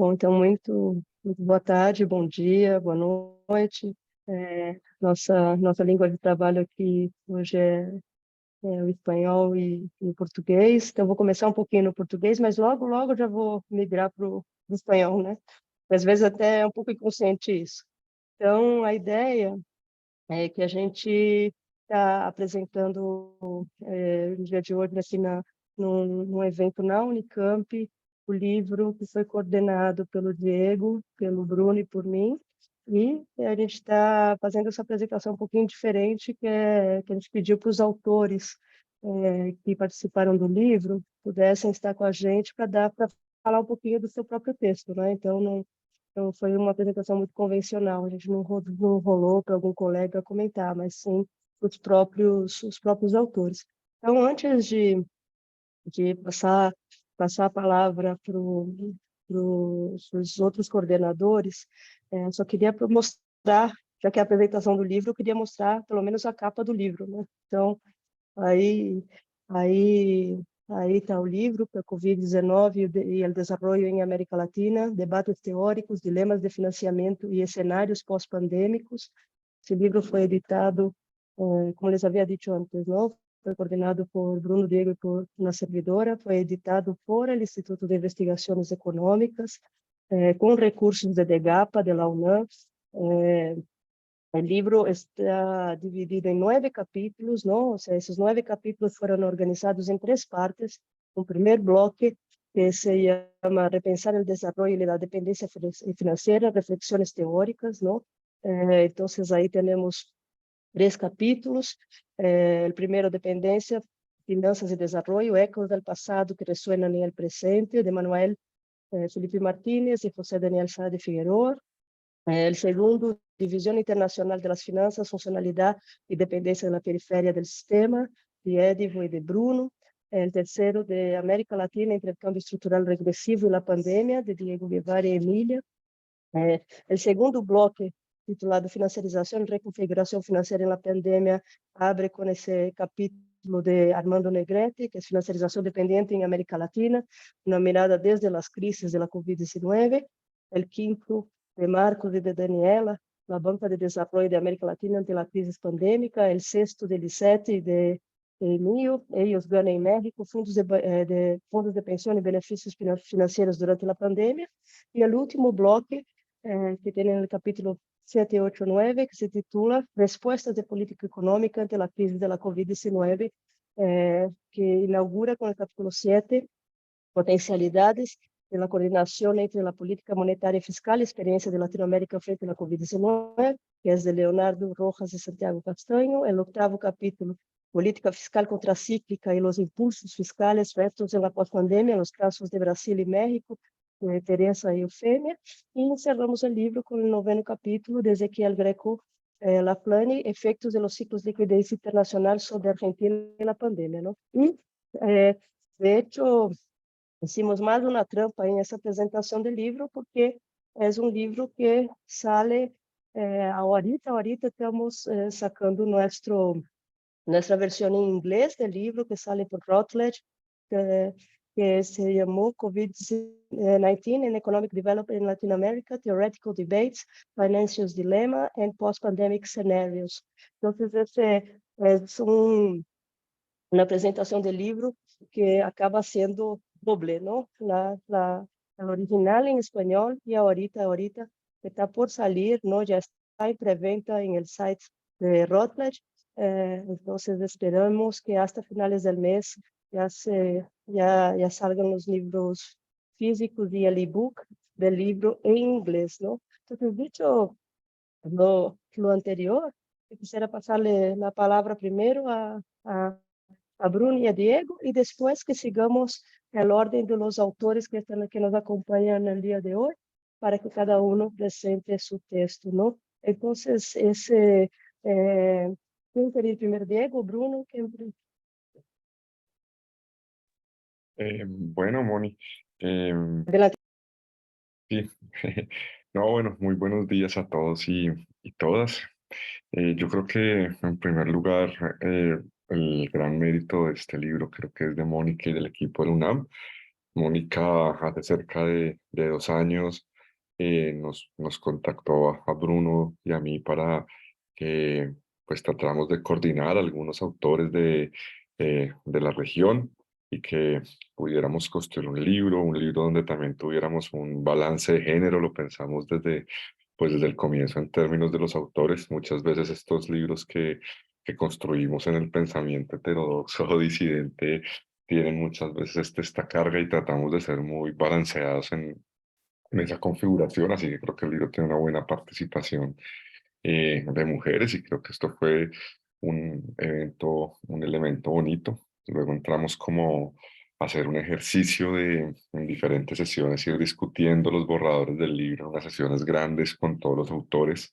Bom, então, muito boa tarde, bom dia, boa noite. Nossa língua de trabalho aqui hoje é o espanhol e o português. Então, vou começar um pouquinho no português, mas logo já vou migrar para o espanhol, né? Às vezes até é um pouco inconsciente isso. Então, a ideia é que a gente está apresentando no dia de hoje aqui num evento na Unicamp, o livro que foi coordenado pelo Diego, pelo Bruno e por mim, e a gente está fazendo essa apresentação um pouquinho diferente, que a gente pediu para os autores que participaram do livro pudessem estar com a gente para falar um pouquinho do seu próprio texto, né? Então, foi uma apresentação muito convencional. A gente não rolou para algum colega comentar, mas sim os próprios autores. Então, antes de passar a palavra para os outros coordenadores, só queria mostrar, já que é a apresentação do livro, eu queria mostrar pelo menos a capa do livro, né? Então, Aí, aí, aí está o livro, que é Covid-19 e o Desarrollo em América Latina, debates teóricos, dilemas de financiamento e cenários pós-pandêmicos. Esse livro foi editado, como les havia dito antes, não? Foi coordenado por Bruno Diego e por uma servidora, foi editado por o Instituto de Investigações Econômicas, com recursos de DEGAPA, de la UNAM. El libro está dividido en 9 capítulos, ¿no? O sea, esos 9 capítulos fueron organizados en 3 partes. Un primer bloque que se llama Repensar el desarrollo y la dependencia financiera, reflexiones teóricas, ¿no? Entonces ahí tenemos 3 capítulos. El primero, Dependencia, Finanzas y Desarrollo, ecos del pasado que resuenan en el presente, de Manuel Felipe Martínez y José Daniel Sá de Figueroa. El segundo, División Internacional de las Finanzas, Funcionalidad y Dependencia de la Periferia del Sistema, de Edivo y de Bruno. El tercero, de América Latina, Intercambio Estructural Regresivo y la Pandemia, de Diego Guevara y Emilia. El segundo bloque, titulado Financiarización y Reconfiguración Financiera en la Pandemia, abre con ese capítulo de Armando Negrete, que es Financiarización Dependiente en América Latina, una mirada desde las crisis de la COVID-19. El quinto, de Marcos y de Daniela, la Banca de Desarrollo de América Latina ante la crisis pandémica. El sexto, de Lisette y de Emilio, ellos ganan en México, fondos de pensión y beneficios financieros durante la pandemia. Y el último bloque, que tem no capítulo 7, 8, 9, que se titula Respostas de Política Econômica ante a crise da Covid-19, que inaugura com o capítulo 7, Potencialidades de la coordinación entre la política monetaria y fiscal, experiencia de Latinoamérica frente a la COVID-19, que es de Leonardo Rojas y Santiago Castaño. El octavo capítulo, Política Fiscal Contracíclica y los impulsos fiscales retos en la pospandemia, los casos de Brasil y México, de Teresa e Eufêmia. E encerramos o livro com o noveno capítulo de Ezequiel Greco Laplani, Efeitos de los ciclos de liquidez internacional sobre a Argentina e a pandemia, ¿no? E, de hecho, hicimos mais uma trampa em essa apresentação do livro, porque é um livro que sale ahorita estamos sacando nuestra versión en inglés del libro que sale por Routledge, que se llamó COVID-19 and Economic Development in Latin America, Theoretical Debates, Financial Dilemma and Post-Pandemic Scenarios. Entonces, ese es una presentación del libro que acaba siendo doble, ¿no? La original en español y ahorita está por salir, ¿no? Ya está en preventa en el site de Routledge. Entonces esperamos que hasta finales del mes ya salgan los libros físicos y el ebook del libro en inglés, ¿no? Entonces, dicho lo anterior, quisiera pasarle la palabra primero a Bruno y a Diego, y después que sigamos el orden de los autores que nos acompañan el día de hoy, para que cada uno presente su texto, ¿no? Entonces, ¿quién quería ir primero, Diego, Bruno? Bueno, Moni, Adelante. sí, no, bueno, muy buenos días a todos y todas. Yo creo que en primer lugar, el gran mérito de este libro creo que es de Mónica y del equipo de la UNAM. Mónica hace cerca de 2 años nos contactó a Bruno y a mí para que pues tratáramos de coordinar algunos autores de la región y que pudiéramos construir un libro donde también tuviéramos un balance de género, lo pensamos pues desde el comienzo en términos de los autores. Muchas veces estos libros que construimos en el pensamiento heterodoxo o disidente tienen muchas veces esta carga y tratamos de ser muy balanceados en esa configuración, así que creo que el libro tiene una buena participación de mujeres y creo que esto fue un evento, un elemento bonito. Luego entramos como a hacer un ejercicio en diferentes sesiones, ir discutiendo los borradores del libro, unas sesiones grandes con todos los autores,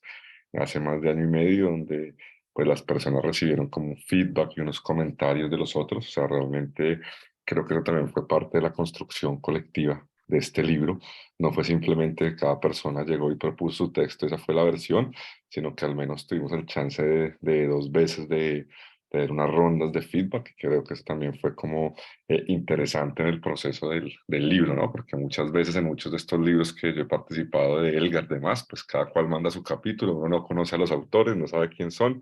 hace más de año y medio, donde pues las personas recibieron como un feedback y unos comentarios de los otros. O sea, realmente creo que eso también fue parte de la construcción colectiva de este libro. No fue simplemente que cada persona llegó y propuso su texto, esa fue la versión, sino que al menos tuvimos el chance de 2 veces de ver unas rondas de feedback, que creo que eso también fue como interesante en el proceso del libro, ¿no? Porque muchas veces en muchos de estos libros que yo he participado de Elgar, demás, pues cada cual manda su capítulo, uno no conoce a los autores, no sabe quién son,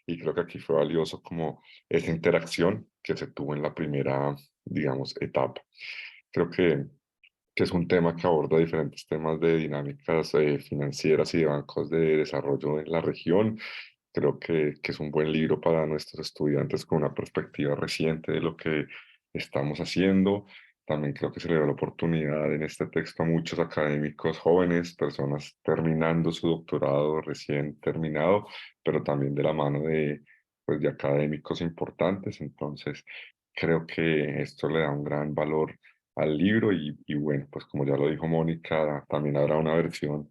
y creo que aquí fue valioso como esa interacción que se tuvo en la primera, digamos, etapa. Creo que es un tema que aborda diferentes temas de dinámicas financieras y de bancos de desarrollo en la región. Creo que es un buen libro para nuestros estudiantes con una perspectiva reciente de lo que estamos haciendo. También creo que se le da la oportunidad en este texto a muchos académicos jóvenes, personas terminando su doctorado recién terminado, pero también de la mano pues, de académicos importantes. Entonces, creo que esto le da un gran valor al libro y bueno, pues como ya lo dijo Mónica, también habrá una versión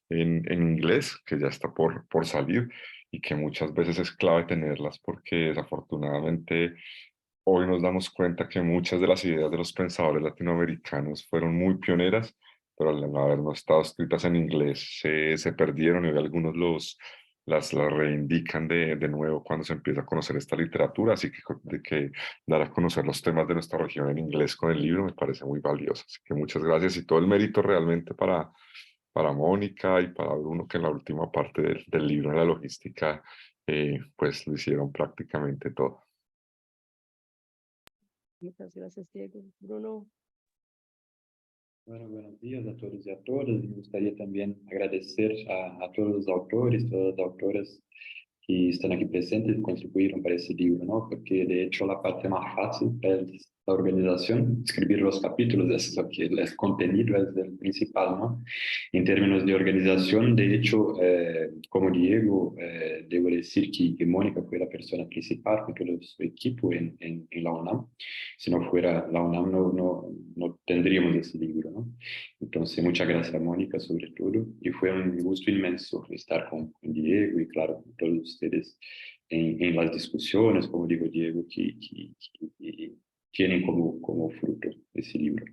en inglés que ya está por salir y que muchas veces es clave tenerlas porque desafortunadamente hoy nos damos cuenta que muchas de las ideas de los pensadores latinoamericanos fueron muy pioneras, pero al haber no estado escritas en inglés se perdieron y hoy algunos las reivindican de nuevo cuando se empieza a conocer esta literatura, así que, de que dar a conocer los temas de nuestra región en inglés con el libro me parece muy valioso. Así que muchas gracias y todo el mérito realmente para Mónica y para Bruno, que en la última parte del libro, en la logística, pues lo hicieron prácticamente todo. Muchas gracias, Diego. Bruno. Bueno, buenos días a todos y a todas. Me gustaría también agradecer a todos los autores, todas las autoras que están aquí presentes y contribuyeron para ese libro, ¿no? Porque de hecho la parte más fácil es la organización, escribir los capítulos, es lo que el contenido es el principal, ¿no? En términos de organización, de hecho, como Diego, debo decir que Mónica fue la persona principal con todo su equipo en la UNAM. Si no fuera la UNAM, no tendríamos ese libro, ¿no? Entonces, muchas gracias, Mónica, sobre todo. Y fue un gusto inmenso estar con Diego y, claro, con todos ustedes en las discusiones, como digo, Diego, que tienen como fruto ese libro.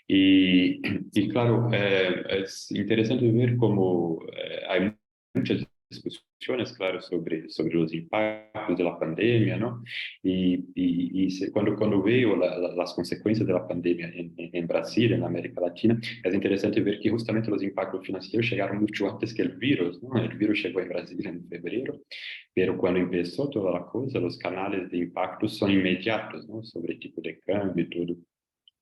Y claro, es interesante ver cómo hay muchas discusiones, claro, sobre los impactos de la pandemia, ¿no? Cuando veo las consecuencias de la pandemia en Brasil, en América Latina, es interesante ver que justamente los impactos financieros llegaron mucho antes que el virus, ¿no? El virus llegó en Brasil en febrero, pero cuando empezó toda la cosa, los canales de impacto son inmediatos, ¿no? Sobre el tipo de cambio y todo.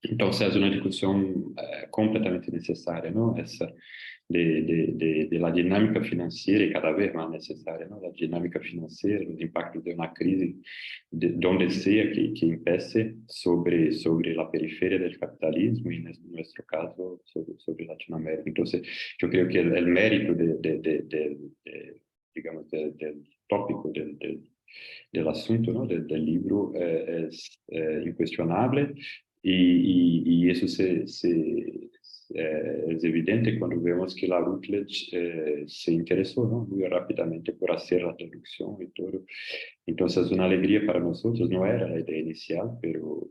Entonces es una discusión completamente necesaria, ¿no? Esa de la dinámica financiera y cada vez más necesaria, ¿no? La dinámica financiera, los impactos de una crisis, donde sea que empiece sobre la periferia del capitalismo y en nuestro caso sobre Latinoamérica. Entonces yo creo que el mérito digamos, del tópico del asunto, ¿no? Del libro es incuestionable y eso es evidente cuando vemos que la Routledge se interesó, ¿no? Muy rápidamente por hacer la traducción y todo. Entonces es una alegría para nosotros, no era la idea inicial, pero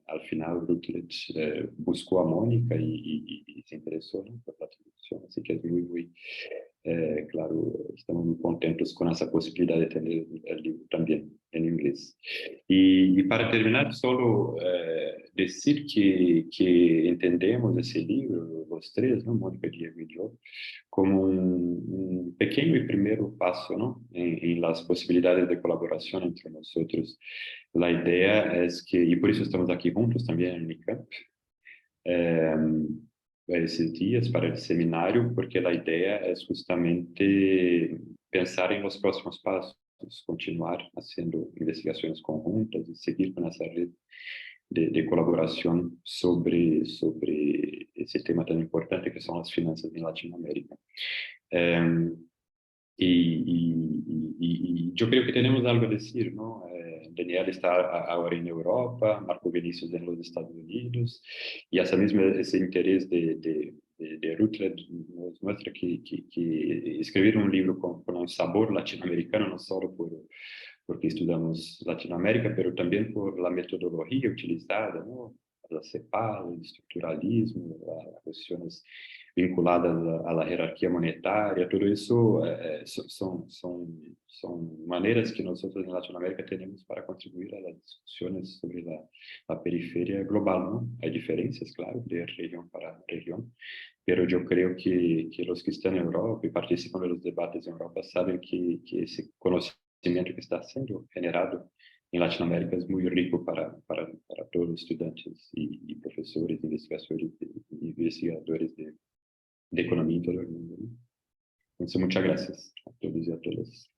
al final Routledge buscó a Mónica y se interesó, ¿no? Por la traducción, así que es muy claro, estamos muy contentos con esa posibilidad de tener el libro también en inglés. Y para terminar, solo decir que entendemos ese libro, los tres, ¿no? Mónica, Diego y yo, como un pequeño y primero paso, ¿no? En las posibilidades de colaboración entre nosotros. La idea es que, y por eso estamos aquí juntos también en Unicamp, eh, esses dias para el seminario, porque la idea es justamente pensar en los próximos pasos, continuar haciendo investigaciones conjuntas y seguir con esa red de colaboración sobre ese tema tan importante que son las finanzas en Latinoamérica. Eh, y yo creo que tenemos algo a decir, ¿no? Daniel está ahora en Europa, Marco Vinicius en los Estados Unidos, y ese interés de Rutland nos muestra que escribir un libro con un sabor latinoamericano, no solo porque estudiamos Latinoamérica, pero también por la metodología utilizada, ¿no? La CEPAL, el estructuralismo, las cuestiones vinculadas a la jerarquía monetaria, todo eso son maneras que nosotros en Latinoamérica tenemos para contribuir a las discusiones sobre la periferia global, ¿no? Hay diferencias, claro, de región para región, pero yo creo que los que están en Europa y participan de los debates en Europa saben que ese conocimiento que está siendo generado en Latinoamérica es muy rico para todos los estudiantes y profesores, investigadores de economía en todo el mundo, ¿no? Entonces, muchas gracias a todos y a todas.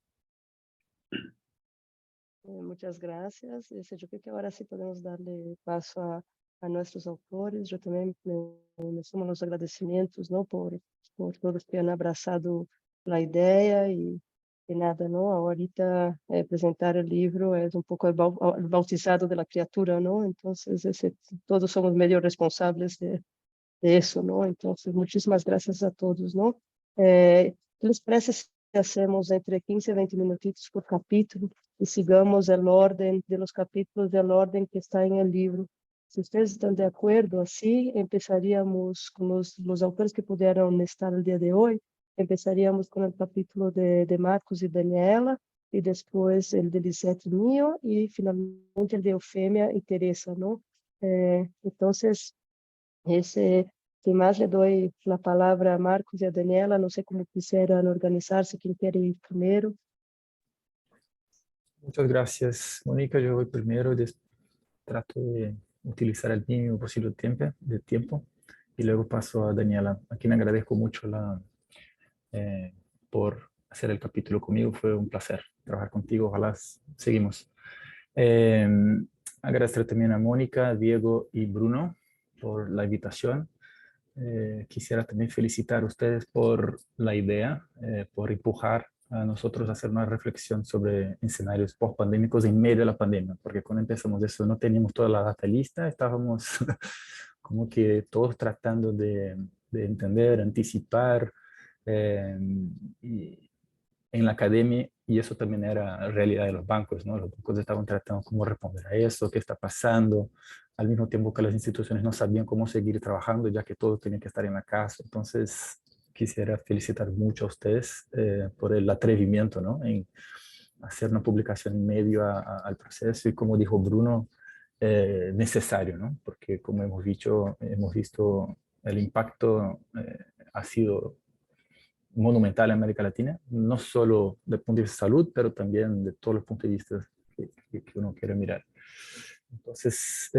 Muchas gracias. Yo creo que ahora sí podemos darle paso a nuestros autores. Yo también me sumo a los agradecimientos, ¿no? Por todos que han abrazado la idea y nada, ¿no? Ahorita presentar el libro es un poco el bautizado de la criatura, ¿no? Entonces, todos somos medio responsables de eso, ¿no? Entonces, muchísimas gracias a todos, ¿no? ¿Qué les parece si hacemos entre 15 y 20 minutitos por capítulo y sigamos el orden de los capítulos del orden que está en el libro? Si ustedes están de acuerdo, así empezaríamos con los autores que pudieron estar el día de hoy. Empezaríamos con el capítulo de Marcos y Daniela, y después el de Lisette mío, y finalmente el de Eufemia y Teresa, ¿no? Entonces, sin más le doy la palabra a Marcos y a Daniela. No sé cómo quisieran organizarse, quién quiere ir primero. Muchas gracias, Mónica. Yo voy primero, trato de utilizar el mínimo posible tiempo y luego paso a Daniela, a quien agradezco mucho por hacer el capítulo conmigo. Fue un placer trabajar contigo. Ojalá seguimos. Agradecer también a Mónica, Diego y Bruno por la invitación. Quisiera también felicitar a ustedes por la idea, por empujar a nosotros a hacer una reflexión sobre escenarios post-pandémicos en medio de la pandemia, porque cuando empezamos eso no teníamos toda la data lista, estábamos como que todos tratando de entender, anticipar, y en la academia, y eso también era realidad de los bancos, ¿no? Los bancos estaban tratando cómo responder a eso, qué está pasando, al mismo tiempo que las instituciones no sabían cómo seguir trabajando, ya que todo tenía que estar en la casa. Entonces, quisiera felicitar mucho a ustedes por el atrevimiento, ¿no? En hacer una publicación en medio al proceso y, como dijo Bruno, necesario, ¿no? Porque, como hemos visto el impacto ha sido monumental en América Latina, no solo desde el punto de vista de salud, pero también de todos los puntos de vista que uno quiere mirar. Entonces,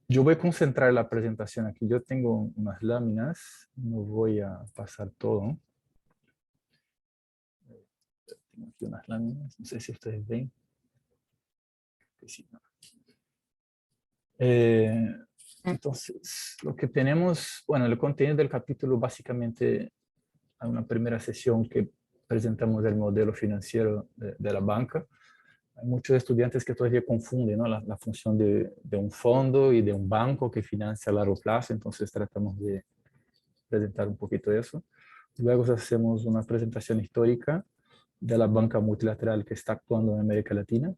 yo voy a concentrar la presentación aquí. Yo tengo unas láminas, no voy a pasar todo. Tengo aquí unas láminas, no sé si ustedes ven. Sí, no. Entonces, lo que tenemos, bueno, el contenido del capítulo básicamente hay una primera sesión que presentamos el modelo financiero de la banca. Hay muchos estudiantes que todavía confunden, ¿no? la función de un fondo y de un banco que financia a largo plazo, entonces tratamos de presentar un poquito de eso. Luego hacemos una presentación histórica de la banca multilateral que está actuando en América Latina,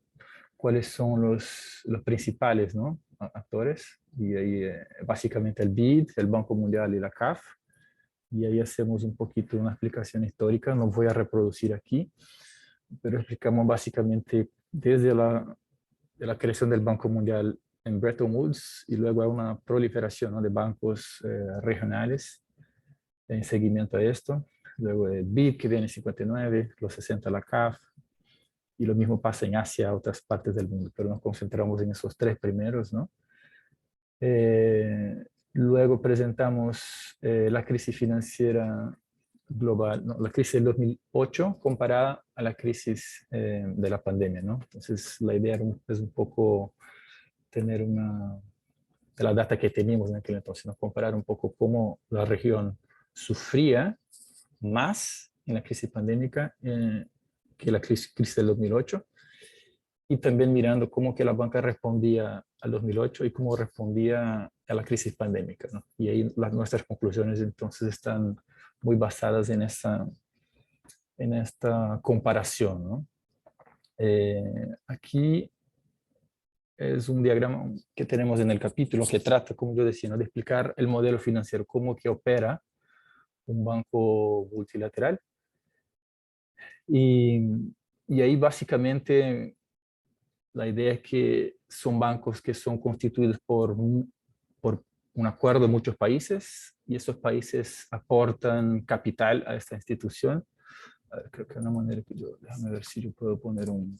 cuáles son los principales, ¿no? actores, y ahí básicamente el BID, el Banco Mundial y la CAF, y ahí hacemos un poquito una explicación histórica. No voy a reproducir aquí, pero explicamos básicamente desde la creación del Banco Mundial en Bretton Woods y luego hay una proliferación, ¿no?, de bancos regionales en seguimiento a esto. Luego el BID que viene en 59, los 60 la CAF, y lo mismo pasa en Asia, otras partes del mundo, pero nos concentramos en esos tres primeros, ¿no? Luego presentamos la crisis financiera global, no, la crisis del 2008 comparada a la crisis de la pandemia, ¿no? Entonces la idea es un poco tener una, de la data que teníamos en aquel entonces, ¿no?, comparar un poco cómo la región sufría más en la crisis pandémica que la crisis del 2008, y también mirando cómo que la banca respondía al 2008 y cómo respondía a la crisis pandémica, ¿no? Y ahí nuestras conclusiones entonces están muy basadas en esta comparación, ¿no? Aquí es un diagrama que tenemos en el capítulo que trata, como yo decía, ¿no?, de explicar el modelo financiero, cómo que opera un banco multilateral. Y ahí básicamente la idea es que son bancos que son constituidos por un acuerdo de muchos países, y esos países aportan capital a esta institución. A ver, creo que hay una manera que déjame ver si yo puedo poner un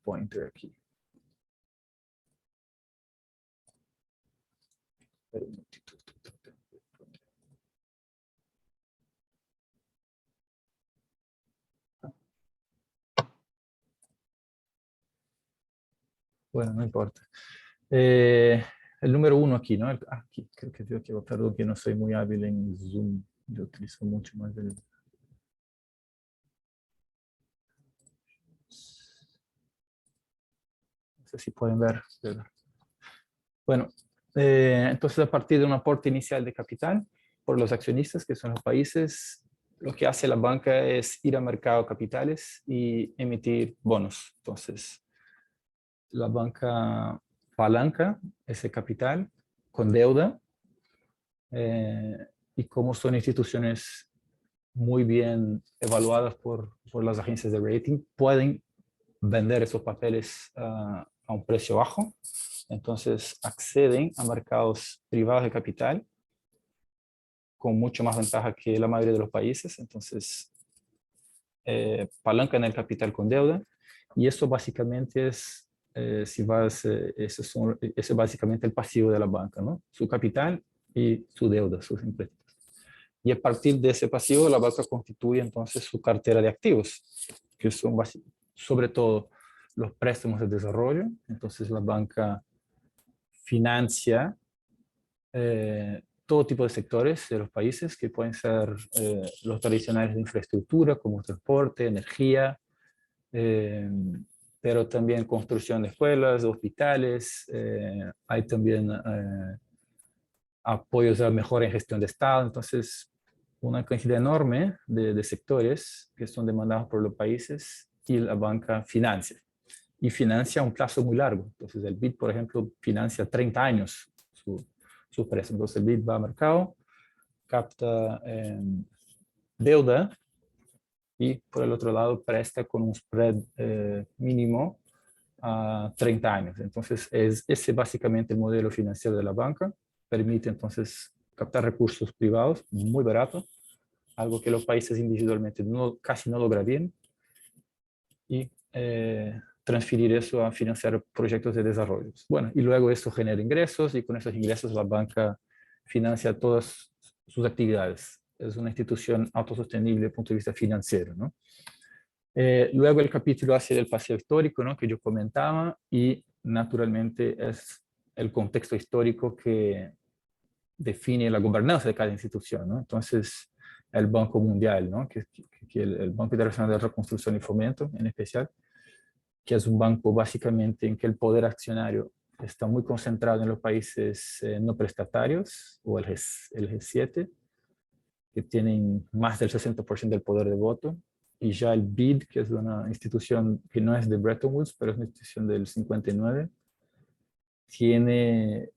pointer aquí. Espera un momentito. Bueno, no importa. El número 1 aquí, ¿no? Aquí, creo que tengo que votar, perdón, que no soy muy hábil en Zoom. Yo utilizo mucho más el... No sé si pueden ver. Bueno, entonces a partir de un aporte inicial de capital por los accionistas, que son los países, lo que hace la banca es ir al mercado de capitales y emitir bonos. Entonces, la banca palanca ese capital con deuda, y como son instituciones muy bien evaluadas por las agencias de rating, pueden vender esos papeles a un precio bajo. Entonces acceden a mercados privados de capital con mucho más ventaja que la mayoría de los países. Entonces palancan el capital con deuda, y eso básicamente es, ese es básicamente el pasivo de la banca, ¿no? Su capital y su deuda, sus empréstitos. Y a partir de ese pasivo, la banca constituye entonces su cartera de activos, que son sobre todo los préstamos de desarrollo. Entonces la banca financia todo tipo de sectores de los países, que pueden ser los tradicionales de infraestructura, como transporte, energía, pero también construcción de escuelas, de hospitales. Hay también apoyos a mejora en gestión de Estado. Entonces, una cantidad enorme de sectores que son demandados por los países, y la banca financia. Y financia a un plazo muy largo. Entonces, el BID, por ejemplo, financia 30 años su préstamo. Entonces, el BID va al mercado, capta deuda, y por el otro lado presta con un spread mínimo a 30 años. Entonces, ese básicamente el modelo financiero de la banca. Permite entonces captar recursos privados muy barato, algo que los países individualmente casi no lograrían, y transferir eso a financiar proyectos de desarrollo. Bueno, y luego esto genera ingresos, y con esos ingresos la banca financia todas sus actividades. Es una institución autosostenible desde el punto de vista financiero, ¿no? Luego el capítulo hace el paseo histórico, ¿no?, que yo comentaba, y naturalmente es el contexto histórico que define la gobernanza de cada institución, ¿no? Entonces, el Banco Mundial, ¿no?, que el Banco Internacional de Reconstrucción y Fomento, en especial, que es un banco básicamente en que el poder accionario está muy concentrado en los países no prestatarios, o el G7, que tienen más del 60% del poder de voto. Y ya el BID, que es una institución que no es de Bretton Woods, pero es una institución del 59, tiene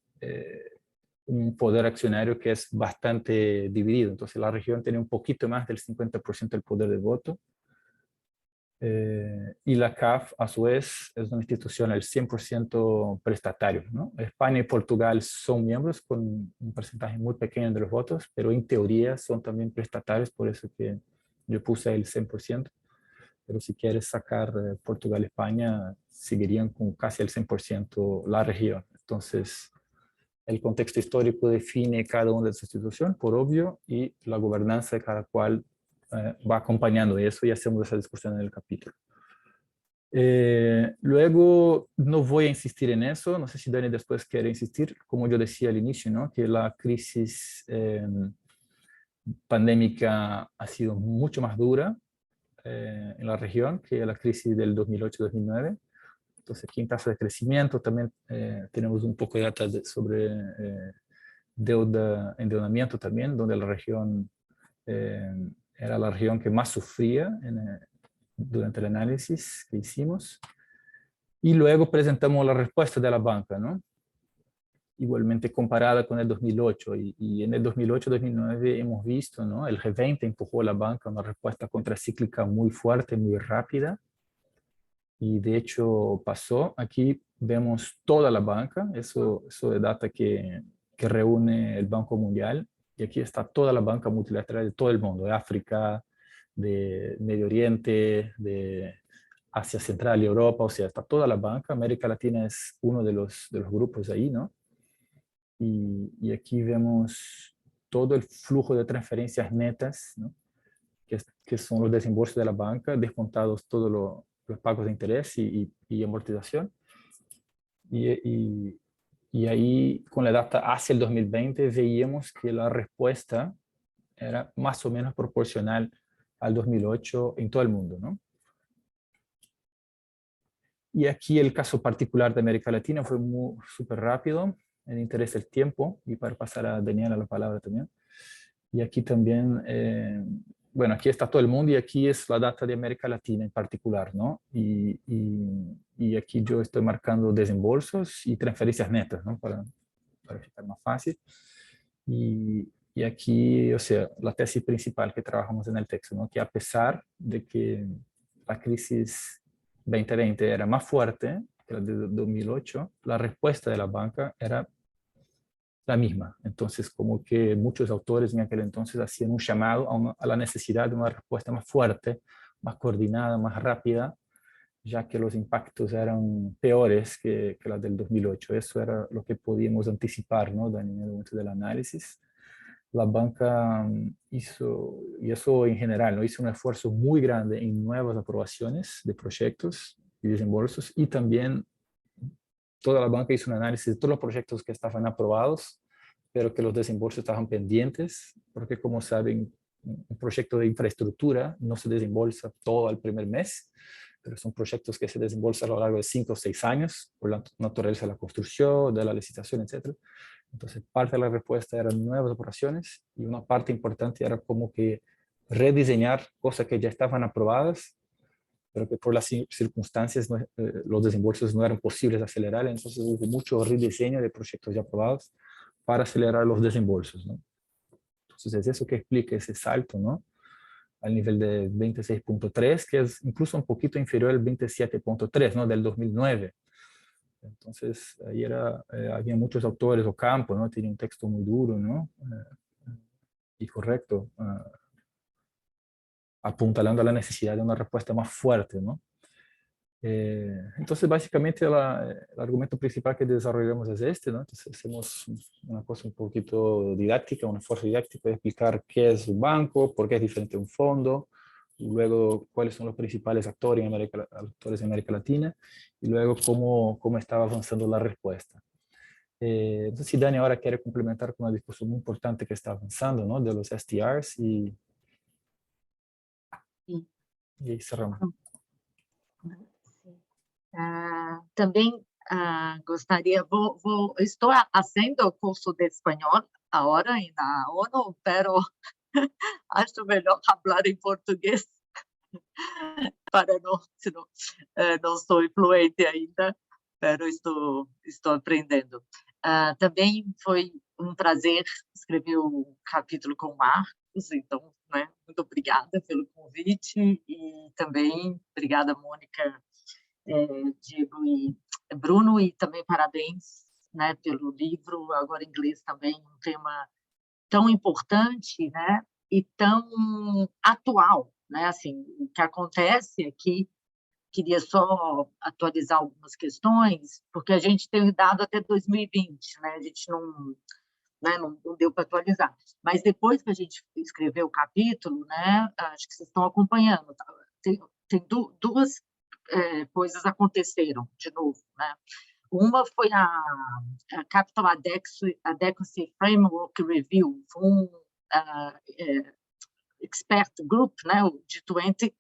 un poder accionario que es bastante dividido. Entonces la región tiene un poquito más del 50% del poder de voto, Y la CAF, a su vez, es una institución al 100% prestatario, ¿no? España y Portugal son miembros con un porcentaje muy pequeño de los votos, pero en teoría son también prestatarios, por eso que yo puse el 100%. Pero si quieres sacar Portugal y España, seguirían con casi el 100% la región. Entonces, el contexto histórico define cada una de las instituciones, por obvio, y la gobernanza de cada cual va acompañando eso y hacemos esa discusión en el capítulo. Luego, no voy a insistir en eso, no sé si Dani después quiere insistir, como yo decía al inicio, ¿no? Que la crisis pandémica ha sido mucho más dura en la región que la crisis del 2008-2009. Entonces, aquí en tasa de crecimiento también tenemos un poco de data sobre endeudamiento también, donde la región era la región que más sufría durante el análisis que hicimos. Y luego presentamos la respuesta de la banca, ¿no? Igualmente comparada con el 2008. Y en el 2008-2009 hemos visto, ¿no? El G20 empujó a la banca una respuesta contracíclica muy fuerte, muy rápida. Y de hecho pasó. Aquí vemos toda la banca, eso es data que reúne el Banco Mundial. Y aquí está toda la banca multilateral de todo el mundo, de África, de Medio Oriente, de Asia Central y Europa, o sea, está toda la banca. América Latina es uno de los grupos ahí, ¿no? Y aquí vemos todo el flujo de transferencias netas, ¿no? que son los desembolsos de la banca, descontados todos los pagos de interés y amortización. Y ahí, con la data hacia el 2020, veíamos que la respuesta era más o menos proporcional al 2008 en todo el mundo, ¿no? Y aquí el caso particular de América Latina fue súper rápido, en interés del tiempo, y para pasar a Daniela la palabra también. Y aquí también, bueno, aquí está todo el mundo y aquí es la data de América Latina en particular, ¿no? Y aquí yo estoy marcando desembolsos y transferencias netas, ¿no? Para ficar más fácil. Y aquí, o sea, la tesis principal que trabajamos en el texto, ¿no? Que a pesar de que la crisis 2020 era más fuerte que la de 2008, la respuesta de la banca era la misma. Entonces, como que muchos autores en aquel entonces hacían un llamado a la necesidad de una respuesta más fuerte, más coordinada, más rápida, ya que los impactos eran peores que la del 2008. Eso era lo que podíamos anticipar, ¿no? En el momento del análisis. La banca hizo, y eso en general, ¿no? Hizo un esfuerzo muy grande en nuevas aprobaciones de proyectos y desembolsos, y también toda la banca hizo un análisis de todos los proyectos que estaban aprobados, pero que los desembolsos estaban pendientes, porque como saben, un proyecto de infraestructura no se desembolsa todo al primer mes, pero son proyectos que se desembolsan a lo largo de 5 o 6 años, por la naturaleza de la construcción, de la licitación, etc. Entonces, parte de la respuesta eran nuevas operaciones y una parte importante era como que rediseñar cosas que ya estaban aprobadas, pero que por las circunstancias los desembolsos no eran posibles acelerar, entonces hubo mucho rediseño de proyectos ya aprobados para acelerar los desembolsos, ¿no? Entonces es eso que explica ese salto, ¿no? Al nivel de 26.3, que es incluso un poquito inferior al 27.3, ¿no? Del 2009. Entonces ahí había muchos autores, Ocampo, ¿no? Tiene un texto muy duro, ¿no? Y correcto, apuntalando a la necesidad de una respuesta más fuerte, ¿no? Entonces, básicamente, el argumento principal que desarrollamos es este, ¿no? Entonces, hacemos una cosa un poquito didáctica, un esfuerzo didáctico de explicar qué es un banco, por qué es diferente de un fondo, y luego cuáles son los principales actores en América Latina, y luego cómo estaba avanzando la respuesta. Entonces, si Dani ahora quiere complementar con una discusión muy importante que está avanzando, ¿no? De los STRs y ahí cerramos. Também gostaria, estou fazendo o curso de espanhol agora na ONU, pero acho melhor falar em português para não sou fluente ainda, pero estou aprendendo. Também foi um prazer escrever o capítulo com o Marcos, então, né, Muito obrigada pelo convite e também obrigada, Mônica, Diego e Bruno, e também parabéns, né, pelo livro, agora em inglês também, um tema tão importante, né, e tão atual, né, assim, o que acontece é que queria só atualizar algumas questões, porque a gente tem dado até 2020, né, a gente não deu para atualizar, mas depois que a gente escreveu o capítulo, né, acho que vocês estão acompanhando, tá? Tem duas coisas aconteceram de novo, né? Uma foi a Capital Adequacy Framework Review, um expert group, né, o G20,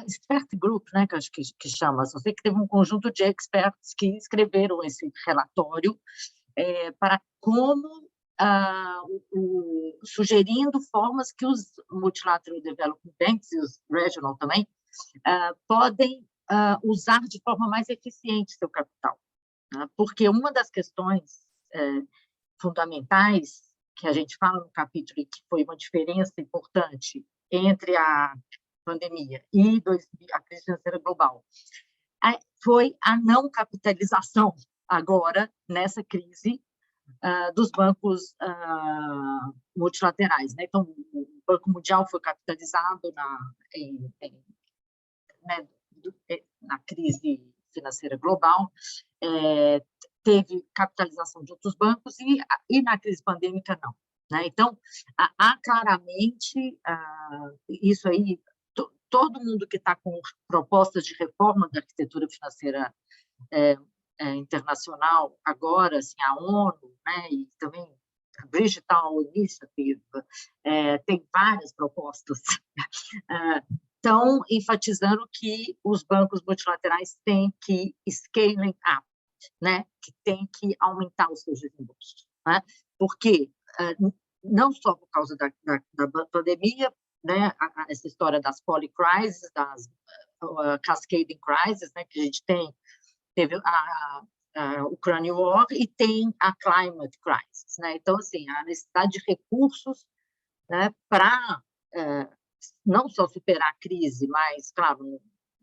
expert group, né, que acho que chama, só sei que teve um conjunto de experts que escreveram esse relatório para como sugerindo formas que os Multilateral Development Banks e os Regional também podem usar de forma mais eficiente seu capital, né? Porque uma das questões fundamentais que a gente fala no capítulo e que foi uma diferença importante entre a pandemia e a crise financeira global foi a não capitalização agora nessa crise dos bancos multilaterais, né? Então, o Banco Mundial foi capitalizado na crise financeira global, teve capitalização de outros bancos e na crise pandêmica não, né? Então, há claramente isso aí, todo mundo que está com propostas de reforma da arquitetura financeira internacional, agora, assim, a ONU, né, e também a Digital Initiative, tem várias propostas, estão enfatizando que os bancos multilaterais têm que scaling up, né, que tem que aumentar os seus desembolsos, né, porque não só por causa da pandemia, né, essa história das polycrises, das cascading crises, né, que a gente teve a Ukraine War e tem a Climate Crisis, né? Então, assim, a necessidade de recursos, né, para não só superar a crise, mas, claro,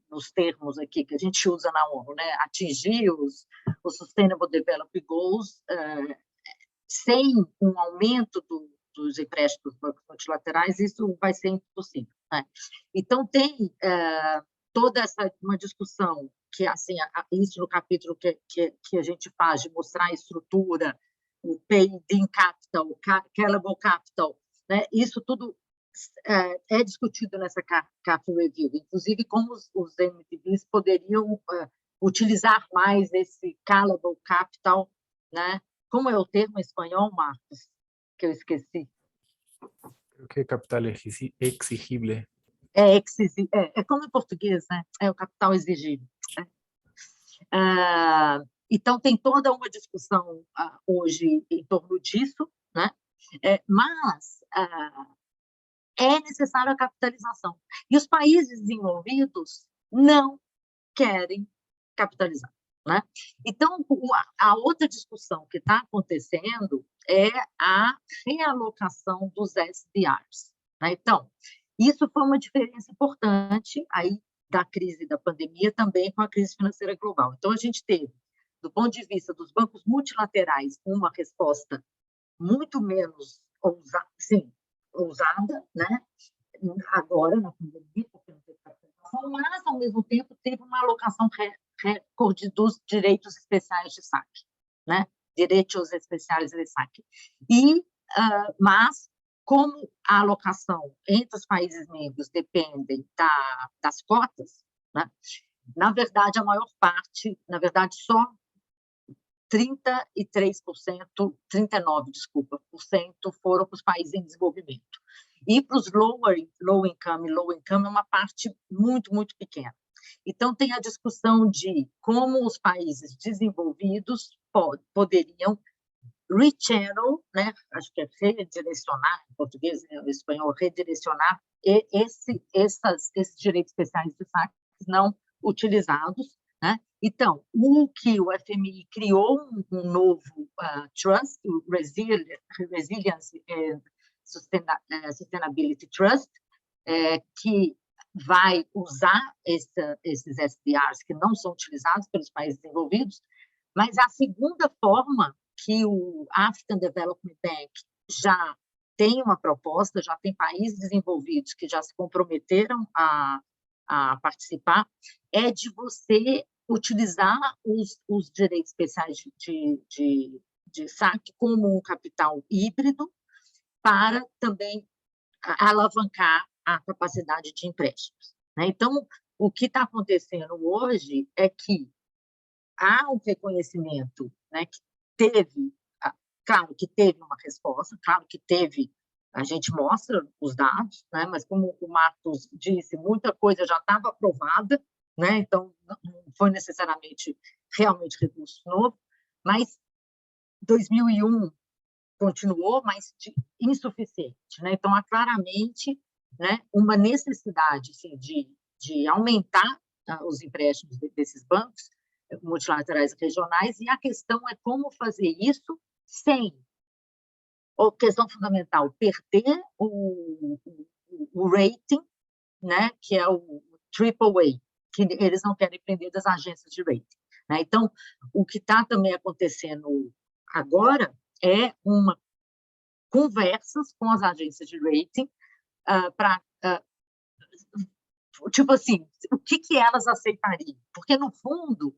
nos termos aqui que a gente usa na ONU, né, atingir os Sustainable Development Goals sem um aumento dos empréstimos multilaterais, isso vai ser impossível, né? Então, tem toda uma discussão que, assim, isso no capítulo que a gente faz, de mostrar a estrutura, o paid-in capital, o callable capital, né? Isso tudo é discutido nessa Capital Review, inclusive como os MDBs poderiam utilizar mais esse callable capital, né? Como é o termo em espanhol, Marcos? Que eu esqueci. Creo que capital exigible. É como em português, né? É o capital exigível. Então, tem toda uma discussão hoje em torno disso, né? Mas é necessária a capitalização. E os países desenvolvidos não querem capitalizar, né? Então, a outra discussão que está acontecendo é a realocação dos SDRs, né? Então, isso foi uma diferença importante aí da crise da pandemia, também com a crise financeira global. Então, a gente teve, do ponto de vista dos bancos multilaterais, uma resposta muito menos ousada, né? Agora, na pandemia, porque não teve capitalização, mas, ao mesmo tempo, teve uma alocação recorde dos direitos especiais de saque, né? Direitos especiais de saque. Mas, como a alocação entre os países membros depende das cotas, né? Na verdade, a maior parte, na verdade, só 39%, foram para os países em desenvolvimento. E para os low income é uma parte muito, muito pequena. Então, tem a discussão de como os países desenvolvidos poderiam rechannel, né? Acho que é redirecionar, em português, em espanhol, redirecionar esses direitos especiais de saques não utilizados, né? Então, o que o FMI criou um novo trust, o Resilience and Sustainability Trust, que vai usar esses SDRs que não são utilizados pelos países desenvolvidos, mas a segunda forma que o African Development Bank já tem uma proposta, já tem países desenvolvidos que já se comprometeram a participar, é de você utilizar os direitos especiais de saque como um capital híbrido para também alavancar a capacidade de empréstimos, né? Então, o que está acontecendo hoje é que há um reconhecimento, né, que teve, claro que teve uma resposta, claro que teve, a gente mostra os dados, né, mas como o Marcos disse, muita coisa já estava aprovada, né, então não foi necessariamente realmente recurso novo, mas 2001 continuou, mas insuficiente, né? Então há claramente, né, uma necessidade assim, de aumentar os empréstimos desses bancos multilaterais regionais, e a questão é como fazer isso sem, ou questão fundamental, perder o rating, né, que é o AAA, que eles não querem prender das agências de rating, né? Então, o que está também acontecendo agora é uma conversas com as agências de rating para, tipo assim, o que elas aceitariam? Porque, no fundo,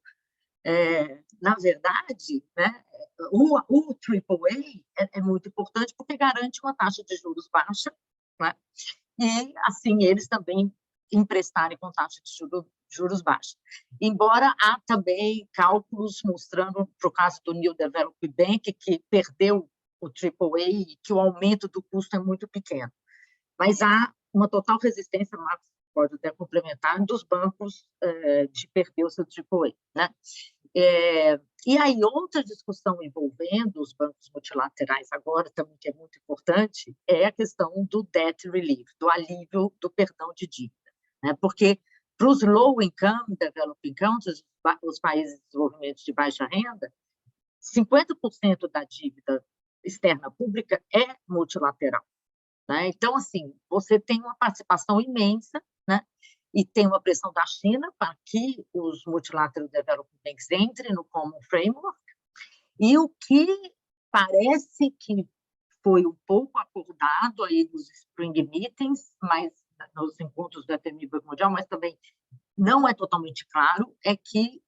na verdade, né, o AAA é muito importante porque garante uma taxa de juros baixa, né, e, assim, eles também emprestarem com taxa de juros baixa. Embora há também cálculos mostrando, para o caso do New Development Bank, que perdeu o AAA e que o aumento do custo é muito pequeno. Mas há uma total resistência, Marcos pode até complementar, dos bancos de perder o seu AAA, né? E aí, outra discussão envolvendo os bancos multilaterais agora, também que é muito importante, é a questão do debt relief, do alívio do perdão de dívida, né? Porque para os low income developing countries, os países de desenvolvimento de baixa renda, 50% da dívida externa pública é multilateral, né? Então, assim, você tem uma participação imensa, né? E tem uma pressão da China para que os Multilateral Development Banks entrem no Common Framework, e o que parece que foi um pouco acordado aí nos Spring Meetings, mas nos encontros do FMI Banco Mundial, mas também não é totalmente claro, é que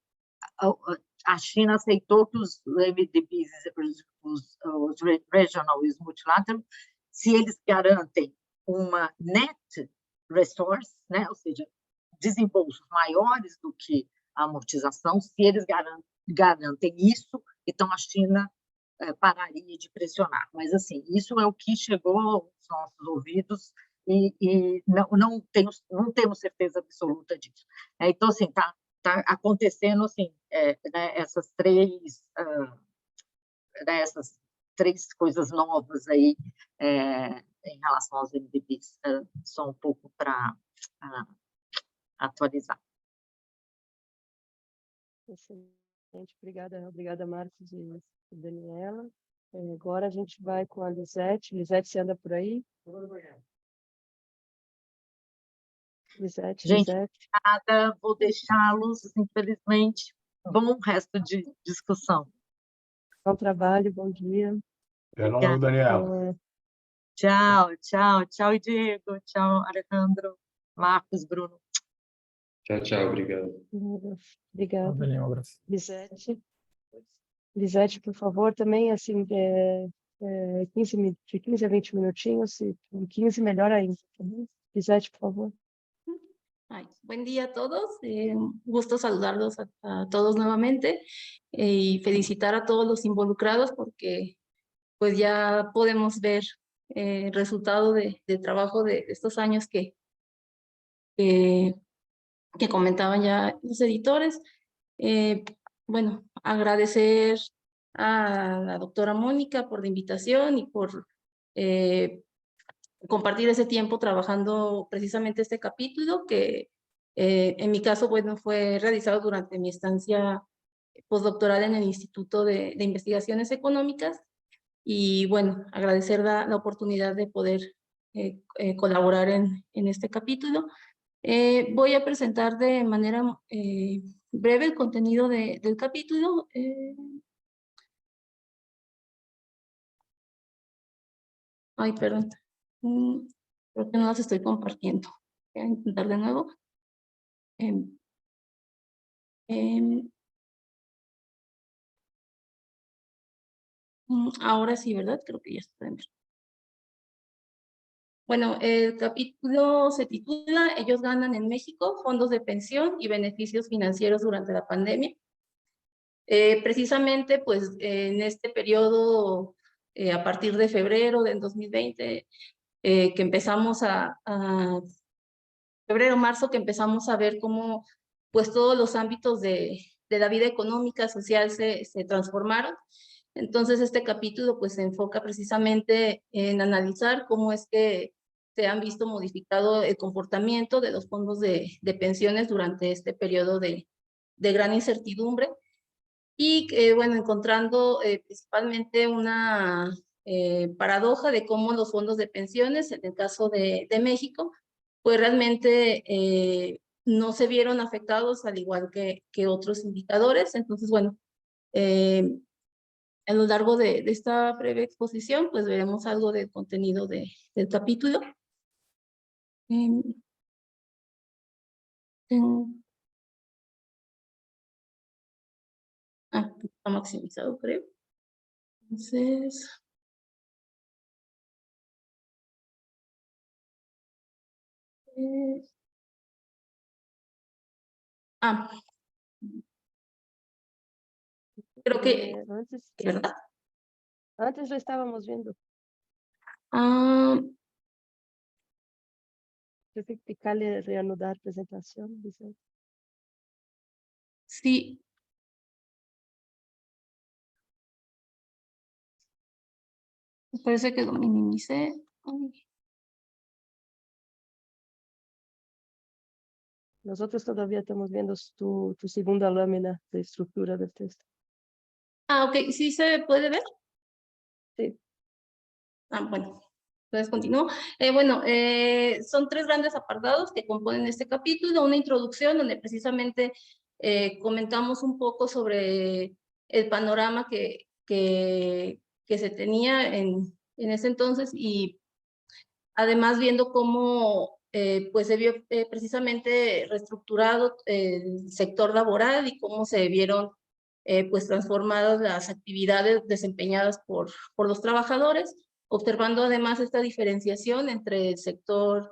a China aceitou que os MDBs, os regional e os multilateral, se eles garantem uma net resource, né, ou seja, desembolsos maiores do que a amortização, se eles garantem isso, então a China pararia de pressionar. Mas, assim, isso é o que chegou aos nossos ouvidos e não temos certeza absoluta disso. Então, assim, está acontecendo, assim, né, essas três coisas novas aí em relação aos MDBs, só um pouco para atualizar. Excelente, obrigada Marcos e Daniela. Agora a gente vai com a Lisete. Lisete, você anda por aí? Lisete. Obrigada, vou deixá-los, infelizmente. Bom resto de discussão. Bom trabalho, bom dia. Até logo, Daniela. Tchau, Diego. Tchau, Alejandro, Marcos, Bruno. Tchau, obrigado. Obrigada. Daniel, um abraço. Lisete, por favor, também, assim, de 15 a 20 minutinhos, se 15 melhor ainda. Lisete, por favor. Buen día a todos, gusto saludarlos a todos nuevamente y felicitar a todos los involucrados porque pues ya podemos ver el resultado de trabajo de estos años que comentaban ya los editores. Bueno, agradecer a la doctora Mónica por la invitación y por compartir ese tiempo trabajando precisamente este capítulo que en mi caso, bueno, fue realizado durante mi estancia postdoctoral en el Instituto de Investigaciones Económicas Y bueno, agradecer la oportunidad de poder colaborar en este capítulo. Voy a presentar de manera breve el contenido del capítulo. Ay, perdón. Creo que no las estoy compartiendo. Voy a intentar de nuevo. Ahora sí, ¿verdad? Creo que ya se pueden ver. Bueno, el capítulo se titula Ellos ganan en México, fondos de pensión y beneficios financieros durante la pandemia. Precisamente, pues, en este periodo, a partir de febrero del 2020, que empezamos febrero, marzo, que empezamos a ver cómo, pues, todos los ámbitos de la vida económica, social se transformaron. Entonces, este capítulo, pues, se enfoca precisamente en analizar cómo es que se han visto modificado el comportamiento de los fondos de pensiones durante este periodo de gran incertidumbre. Y, bueno, encontrando principalmente una paradoja de cómo los fondos de pensiones, en el caso de México, pues realmente no se vieron afectados al igual que otros indicadores. Entonces, bueno, a lo largo de esta breve exposición, pues veremos algo del contenido del capítulo. Está maximizado, creo. Entonces... creo que... ¿verdad? Antes lo estábamos viendo. Creo que picarle reanudar presentación, dice. Sí. Me parece que lo minimicé. Nosotros todavía estamos viendo tu segunda lámina de estructura del texto. Ok, ¿sí se puede ver? Sí. Bueno, entonces continúo. Bueno, son 3 grandes apartados que componen este capítulo. Una introducción donde precisamente comentamos un poco sobre el panorama que se tenía en ese entonces, y además viendo cómo pues se vio precisamente reestructurado el sector laboral y cómo se vieron pues transformadas las actividades desempeñadas por los trabajadores, observando además esta diferenciación entre el sector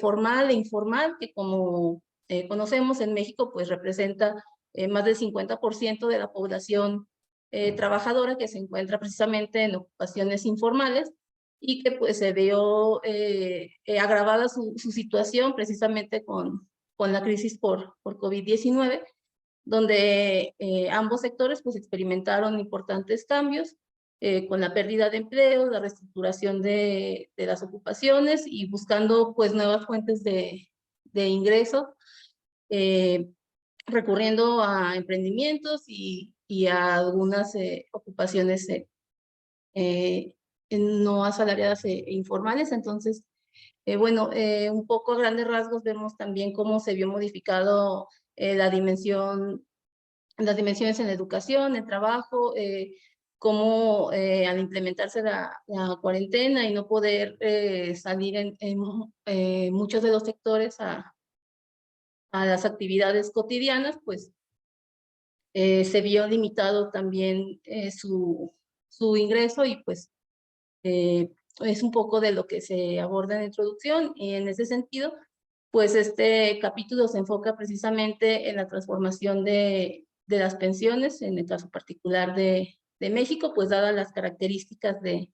formal e informal, que como conocemos en México, pues representa más del 50% de la población trabajadora, que se encuentra precisamente en ocupaciones informales, y que pues se vio agravada su situación precisamente con la crisis por COVID-19, donde ambos sectores pues experimentaron importantes cambios con la pérdida de empleo, la reestructuración de las ocupaciones y buscando pues nuevas fuentes de ingreso, recurriendo a emprendimientos y a algunas ocupaciones no asalariadas e informales. Entonces, bueno, un poco a grandes rasgos vemos también cómo se vio modificado las dimensiones en la educación, el trabajo, cómo al implementarse la cuarentena y no poder salir en muchos de los sectores a las actividades cotidianas, pues se vio limitado también su ingreso, y pues es un poco de lo que se aborda en la introducción. Y en ese sentido, pues este capítulo se enfoca precisamente en la transformación de las pensiones, en el caso particular de México, pues dadas las características de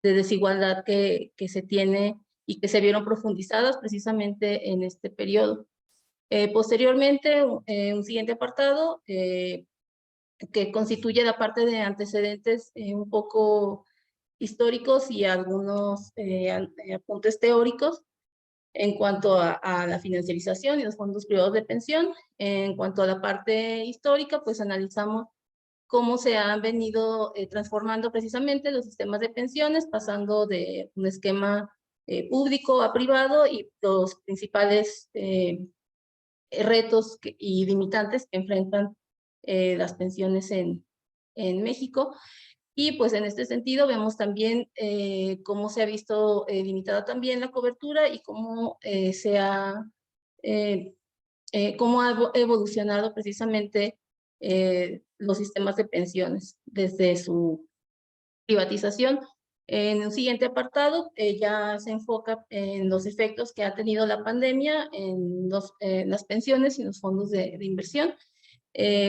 desigualdad que se tiene y que se vieron profundizadas precisamente en este periodo. Posteriormente, un siguiente apartado que constituye la parte de antecedentes un poco históricos y algunos apuntes teóricos en cuanto a la financiarización y los fondos privados de pensión. En cuanto a la parte histórica, pues analizamos cómo se han venido transformando precisamente los sistemas de pensiones, pasando de un esquema público a privado y los principales retos y limitantes que enfrentan las pensiones en México. Y pues en este sentido vemos también cómo se ha visto limitada también la cobertura y cómo cómo ha evolucionado precisamente los sistemas de pensiones desde su privatización. En un siguiente apartado ya se enfoca en los efectos que ha tenido la pandemia en las pensiones y los fondos de inversión,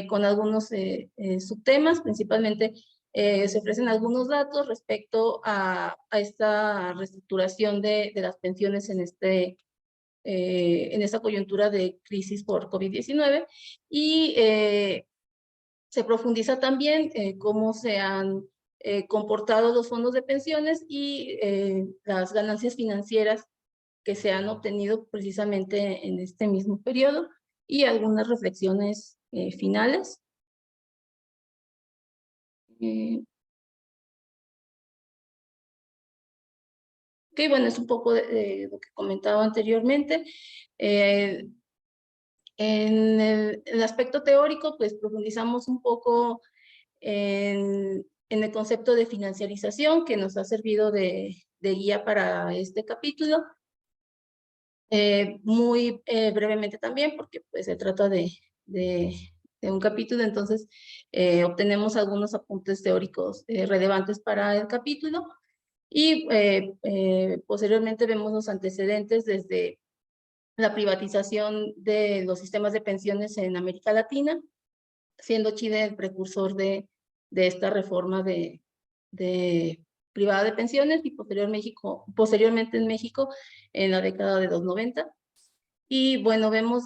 con algunos subtemas. Principalmente se ofrecen algunos datos respecto a esta reestructuración de las pensiones en esta coyuntura de crisis por COVID-19, y se profundiza también cómo se han comportado los fondos de pensiones y las ganancias financieras que se han obtenido precisamente en este mismo periodo, y algunas reflexiones finales. Ok, bueno, es un poco de lo que comentaba anteriormente. En el aspecto teórico, pues profundizamos un poco en el concepto de financiarización, que nos ha servido de guía para este capítulo. Muy brevemente también, porque pues se trata de un capítulo, entonces obtenemos algunos apuntes teóricos relevantes para el capítulo, y posteriormente vemos los antecedentes desde la privatización de los sistemas de pensiones en América Latina, siendo Chile el precursor de esta reforma privada de pensiones, y posteriormente en México en la década de los 90. Y bueno, vemos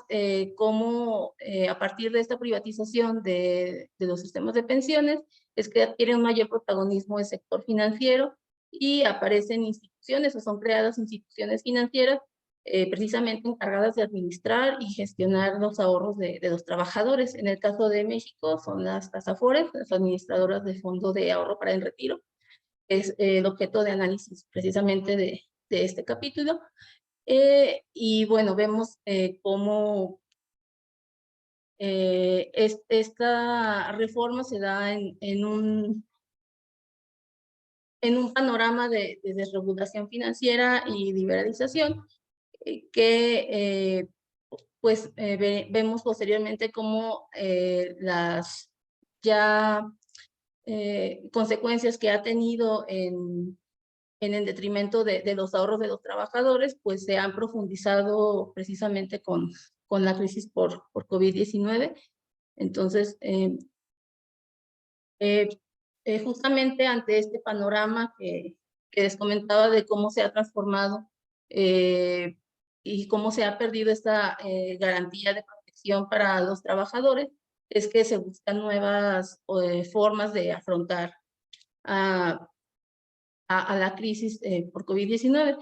cómo a partir de esta privatización de los sistemas de pensiones es que adquiere un mayor protagonismo el sector financiero, y aparecen instituciones o son creadas instituciones financieras precisamente encargadas de administrar y gestionar los ahorros de los trabajadores. En el caso de México son las AFORES, las administradoras de Fondo de Ahorro para el Retiro. Es el objeto de análisis precisamente de este capítulo. Y bueno, vemos cómo esta reforma se da en un panorama de desregulación financiera y liberalización, que pues vemos posteriormente cómo las consecuencias que ha tenido en el detrimento de los ahorros de los trabajadores, pues se han profundizado precisamente con la crisis por COVID-19. Entonces, justamente ante este panorama que les comentaba de cómo se ha transformado y cómo se ha perdido esta garantía de protección para los trabajadores, es que se buscan nuevas formas de afrontar a la crisis por COVID-19,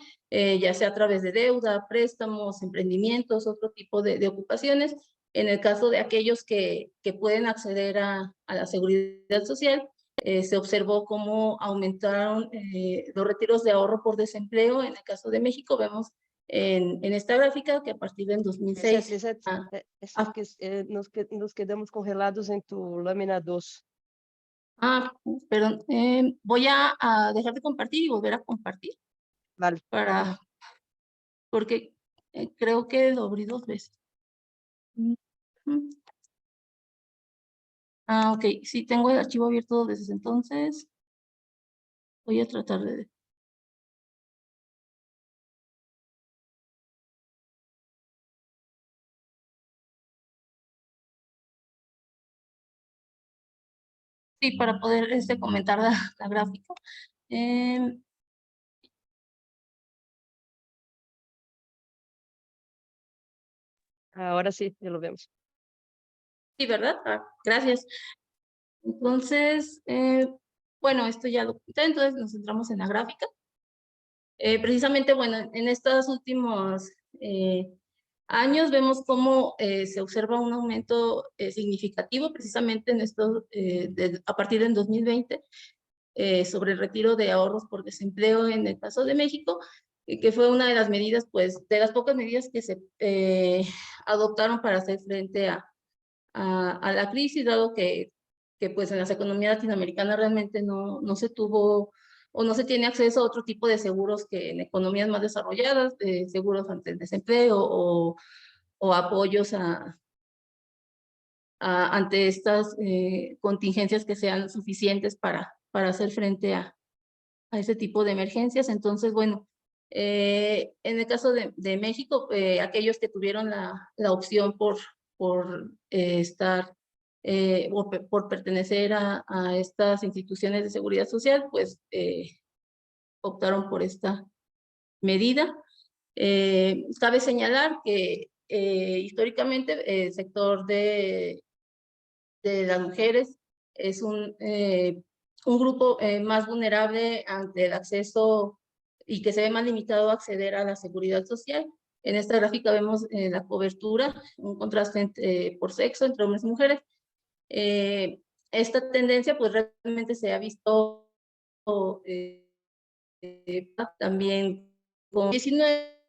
ya sea a través de deuda, préstamos, emprendimientos, otro tipo de ocupaciones. En el caso de aquellos que pueden acceder a la seguridad social, se observó cómo aumentaron los retiros de ahorro por desempleo. En el caso de México vemos en esta gráfica que a partir del 2006... nos quedamos congelados en tu lámina 2. Perdón, voy a dejar de compartir y volver a compartir. Vale. Porque creo que lo abrí 2 veces. Ok, sí, tengo el archivo abierto desde entonces. Voy a tratar de... Sí, para poder comentar la gráfica. Ahora sí, ya lo vemos. Sí, ¿verdad? Gracias. Entonces, bueno, esto ya lo conté, entonces nos centramos en la gráfica. Precisamente, bueno, en estos últimos años vemos cómo se observa un aumento significativo precisamente en esto, a partir del 2020, sobre el retiro de ahorros por desempleo en el caso de México, que fue una de las medidas, pues, de las pocas medidas que se adoptaron para hacer frente a la crisis, dado que pues en las economías latinoamericanas realmente no se tuvo o no se tiene acceso a otro tipo de seguros que en economías más desarrolladas, seguros ante el desempleo o apoyos ante estas contingencias que sean suficientes para hacer frente a ese tipo de emergencias. Entonces, bueno, en el caso de México, aquellos que tuvieron la opción por estar o por pertenecer a estas instituciones de seguridad social, pues optaron por esta medida. Cabe señalar que históricamente el sector de las mujeres es un grupo más vulnerable ante el acceso y que se ve más limitado a acceder a la seguridad social. En esta gráfica vemos la cobertura, un contraste por sexo entre hombres y mujeres. Esta tendencia pues realmente se ha visto también con 19,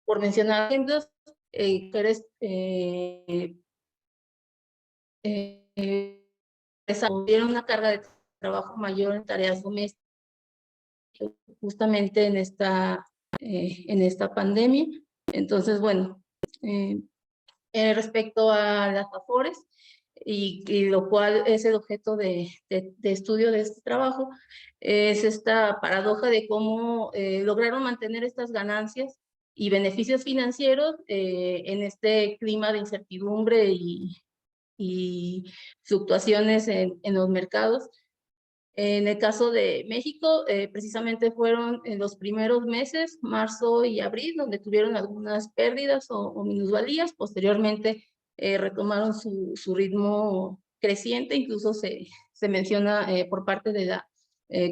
por mencionar ejemplos, mujeres tuvieron una carga de trabajo mayor en tareas domésticas justamente en esta pandemia. Entonces, bueno, respecto a las AFORES, y lo cual es el objeto de estudio de este trabajo, es esta paradoja de cómo lograron mantener estas ganancias y beneficios financieros en este clima de incertidumbre y fluctuaciones en los mercados. En el caso de México, precisamente fueron en los primeros meses, marzo y abril, donde tuvieron algunas pérdidas o minusvalías. Posteriormente retomaron su ritmo creciente, incluso se menciona por parte de la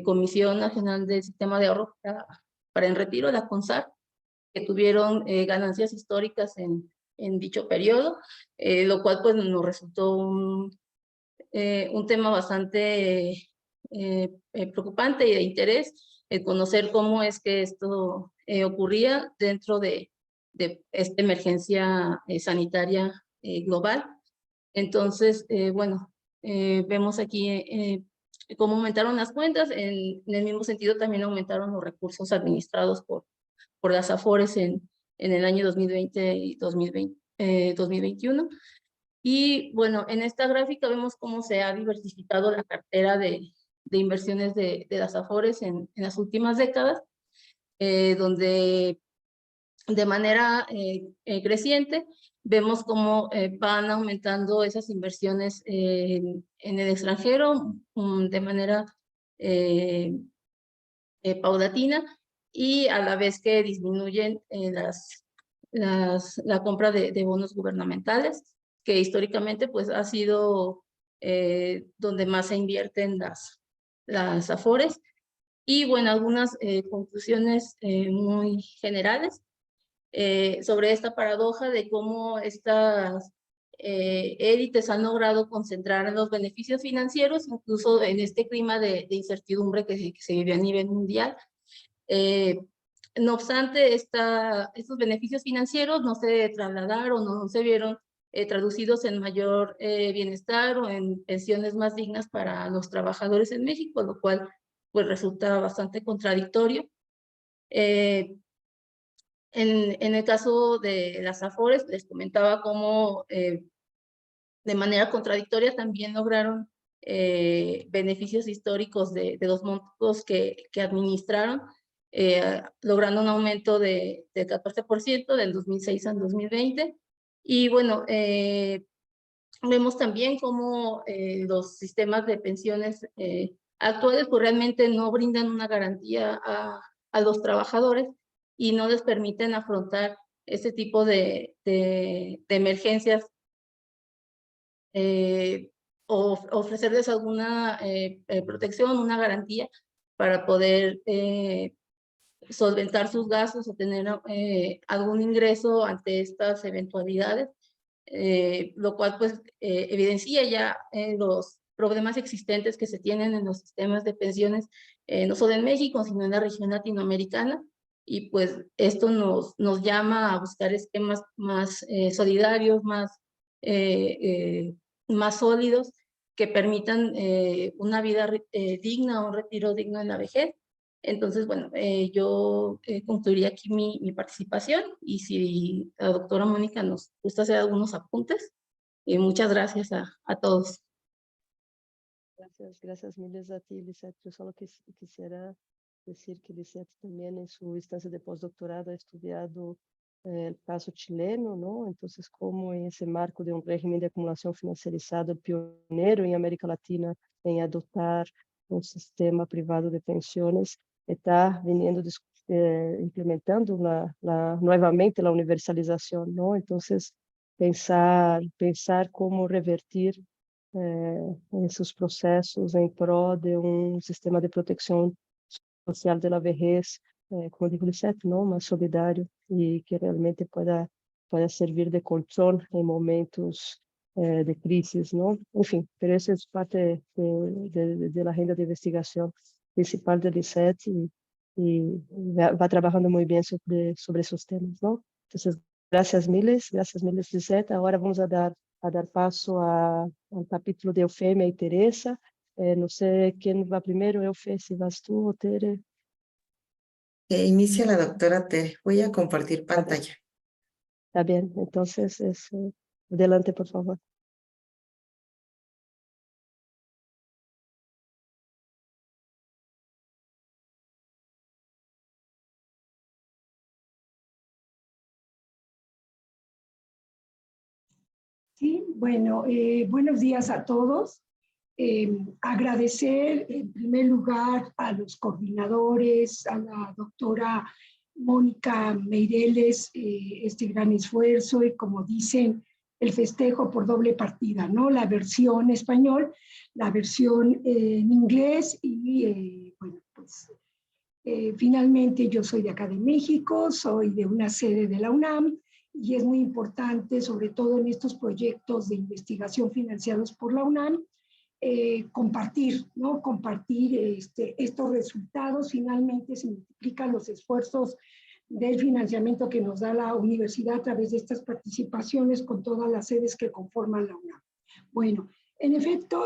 Comisión Nacional del Sistema de Ahorro para el Retiro, la CONSAR, que tuvieron ganancias históricas en dicho periodo, lo cual pues nos resultó un tema bastante preocupante y de interés, el conocer cómo es que esto ocurría dentro de esta emergencia sanitaria global. Entonces, bueno, vemos aquí cómo aumentaron las cuentas. En el mismo sentido también aumentaron los recursos administrados por las AFORES en el año 2020 y 2021. Y bueno, en esta gráfica vemos cómo se ha diversificado la cartera de inversiones de las AFORES en las últimas décadas, donde de manera creciente vemos cómo van aumentando esas inversiones en el extranjero de manera paulatina, y a la vez que disminuyen la compra de bonos gubernamentales, que históricamente pues ha sido donde más se invierten las AFORES. Y bueno, algunas conclusiones muy generales sobre esta paradoja de cómo estas élites han logrado concentrar los beneficios financieros, incluso en este clima de incertidumbre que se vive a nivel mundial. No obstante, estos beneficios financieros no se trasladaron, no se vieron traducidos en mayor bienestar o en pensiones más dignas para los trabajadores en México, lo cual pues resulta bastante contradictorio. En el caso de las AFORES, les comentaba cómo de manera contradictoria también lograron beneficios históricos de los montos que administraron, logrando un aumento del 14% del 2006 al 2020. Y bueno, vemos también cómo los sistemas de pensiones actuales pues realmente no brindan una garantía a los trabajadores y no les permiten afrontar este tipo de emergencias o ofrecerles alguna protección, una garantía para poder solventar sus gastos o tener algún ingreso ante estas eventualidades, lo cual pues evidencia ya los problemas existentes que se tienen en los sistemas de pensiones, no solo en México, sino en la región latinoamericana, y pues esto nos llama a buscar esquemas más solidarios, más sólidos, que permitan una vida digna, un retiro digno en la vejez. Entonces, bueno, yo concluiría aquí mi participación, y si la doctora Mónica nos gusta hacer algunos apuntes, muchas gracias a todos. Gracias miles a ti, Lisette. Yo solo quisiera decir que Lisette también en su estancia de postdoctorado ha estudiado el caso chileno, ¿no? Entonces, cómo en ese marco de un régimen de acumulación financiarizado, pionero en América Latina en adoptar un sistema privado de pensiones, está viniendo implementando nuevamente la universalización, ¿no? Entonces, pensar cómo revertir esos procesos em prol de um sistema de proteção social de la vejez, como dijo Lisette, ¿no? Más solidario y que realmente pueda servir de colchón en momentos de crisis, ¿no? En fin, pero eso es parte de la agenda de investigación principal de Lisette y va trabajando muy bien sobre esos temas, ¿no? Entonces, gracias miles, Lisette. Ahora vamos a dar paso al capítulo de Eufemia y Teresa. No sé quién va primero, Eufe, si vas tú o Tere. Inicia la doctora Tere. Voy a compartir pantalla. Está bien, entonces adelante, por favor. Sí, bueno, buenos días a todos. Agradecer en primer lugar a los coordinadores, a la doctora Mónica Meireles, este gran esfuerzo y, como dicen, el festejo por doble partida, ¿no? La versión español, la versión en inglés y, bueno, pues finalmente yo soy de acá de México, soy de una sede de la UNAM y es muy importante, sobre todo en estos proyectos de investigación financiados por la UNAM, compartir, ¿no? Compartir estos resultados. Finalmente se multiplican los esfuerzos del financiamiento que nos da la universidad a través de estas participaciones con todas las sedes que conforman la UNAM. Bueno, en efecto,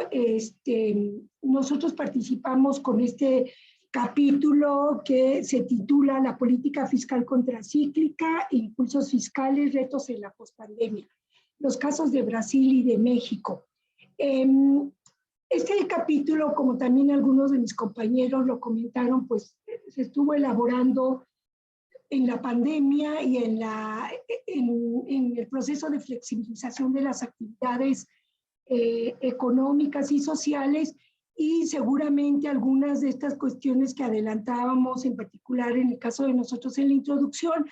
nosotros participamos con este capítulo que se titula La política fiscal contracíclica, impulsos fiscales, retos en la pospandemia, los casos de Brasil y de México. Este capítulo, como también algunos de mis compañeros lo comentaron, pues se estuvo elaborando en la pandemia y en el proceso de flexibilización de las actividades económicas y sociales, y seguramente algunas de estas cuestiones que adelantábamos, en particular en el caso de nosotros en la introducción,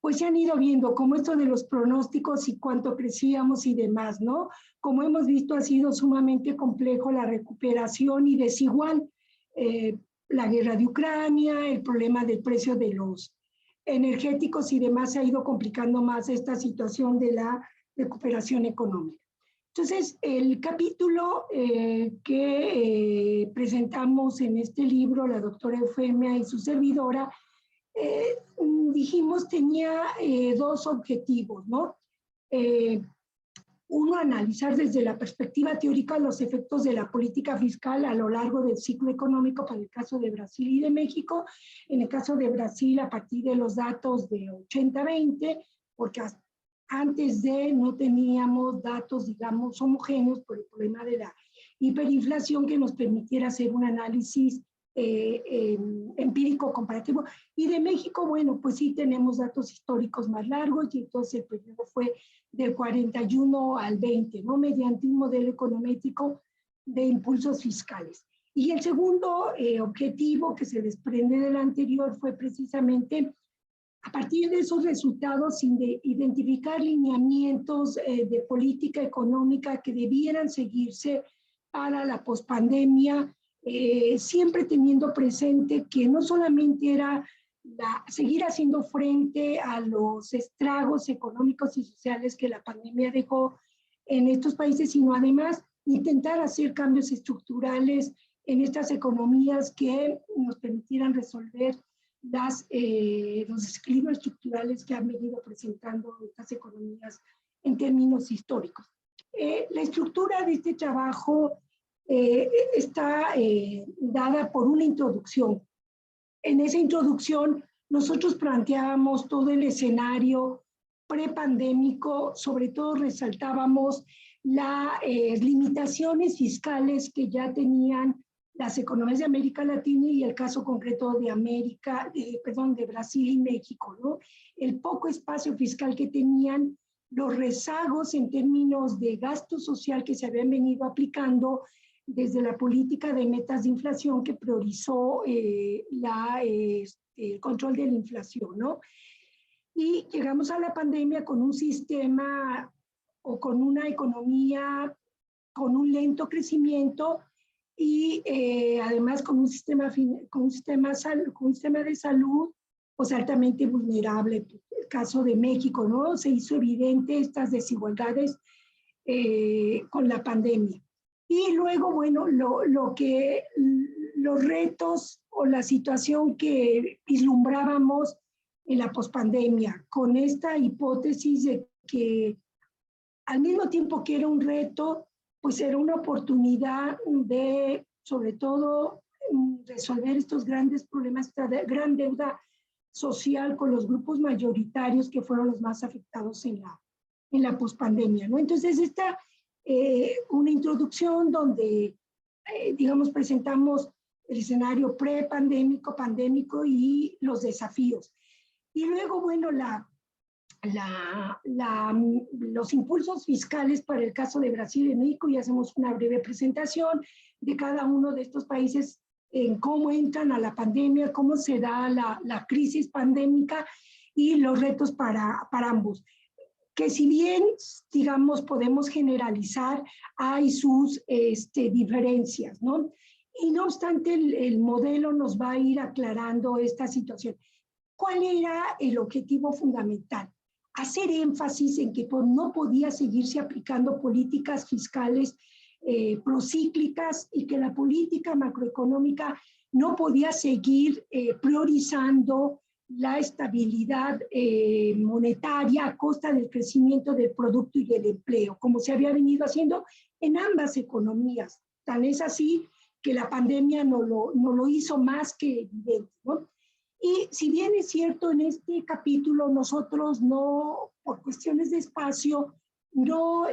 pues se han ido viendo, como esto de los pronósticos y cuánto crecíamos y demás, ¿no? Como hemos visto, ha sido sumamente complejo la recuperación y desigual. La guerra de Ucrania, el problema del precio de los energéticos y demás, se ha ido complicando más esta situación de la recuperación económica. Entonces, el capítulo que presentamos en este libro, la doctora Eufemia y su servidora, dijimos tenía dos objetivos, ¿no? Uno, analizar desde la perspectiva teórica los efectos de la política fiscal a lo largo del ciclo económico para el caso de Brasil y de México. En el caso de Brasil, a partir de los datos de 80-20, porque antes de no teníamos datos, digamos, homogéneos por el problema de la hiperinflación que nos permitiera hacer un análisis empírico comparativo. Y de México, bueno, pues sí tenemos datos históricos más largos, y entonces el periodo fue del 41 al 20, ¿no? Mediante un modelo econométrico de impulsos fiscales. Y el segundo objetivo que se desprende del anterior fue precisamente, a partir de esos resultados, identificar lineamientos de política económica que debieran seguirse para la pospandemia, siempre teniendo presente que no solamente era seguir haciendo frente a los estragos económicos y sociales que la pandemia dejó en estos países, sino además intentar hacer cambios estructurales en estas economías que nos permitieran resolver los desequilibrios estructurales que han venido presentando estas economías en términos históricos. La estructura de este trabajo está dada por una introducción. En esa introducción nosotros planteábamos todo el escenario prepandémico, sobre todo resaltábamos las limitaciones fiscales que ya tenían las economías de América Latina y el caso concreto de de Brasil y México, ¿no? El poco espacio fiscal que tenían, los rezagos en términos de gasto social que se habían venido aplicando desde la política de metas de inflación que priorizó el control de la inflación, ¿no? Y llegamos a la pandemia con un sistema o con una economía con un lento crecimiento y además con un sistema de salud pues altamente vulnerable. El caso de México, ¿no? Se hizo evidente estas desigualdades con la pandemia. Y luego, bueno, los retos o la situación que vislumbrábamos en la pospandemia, con esta hipótesis de que al mismo tiempo que era un reto, pues era una oportunidad de, sobre todo, resolver estos grandes problemas, esta gran deuda social con los grupos mayoritarios que fueron los más afectados en la pospandemia, ¿no? Entonces, esta una introducción donde, digamos, presentamos el escenario prepandémico, pandémico y los desafíos. Y luego, bueno, los impulsos fiscales para el caso de Brasil y México, y hacemos una breve presentación de cada uno de estos países en cómo entran a la pandemia, cómo se da la crisis pandémica y los retos para ambos. Que si bien, digamos, podemos generalizar, hay sus diferencias, ¿no? Y no obstante, el modelo nos va a ir aclarando esta situación. ¿Cuál era el objetivo fundamental? Hacer énfasis en que no podía seguirse aplicando políticas fiscales procíclicas y que la política macroeconómica no podía seguir priorizando la estabilidad monetaria a costa del crecimiento del producto y del empleo, como se había venido haciendo en ambas economías. Tan es así que la pandemia no lo hizo más que evidente, ¿no? Y si bien es cierto, en este capítulo nosotros no, por cuestiones de espacio, no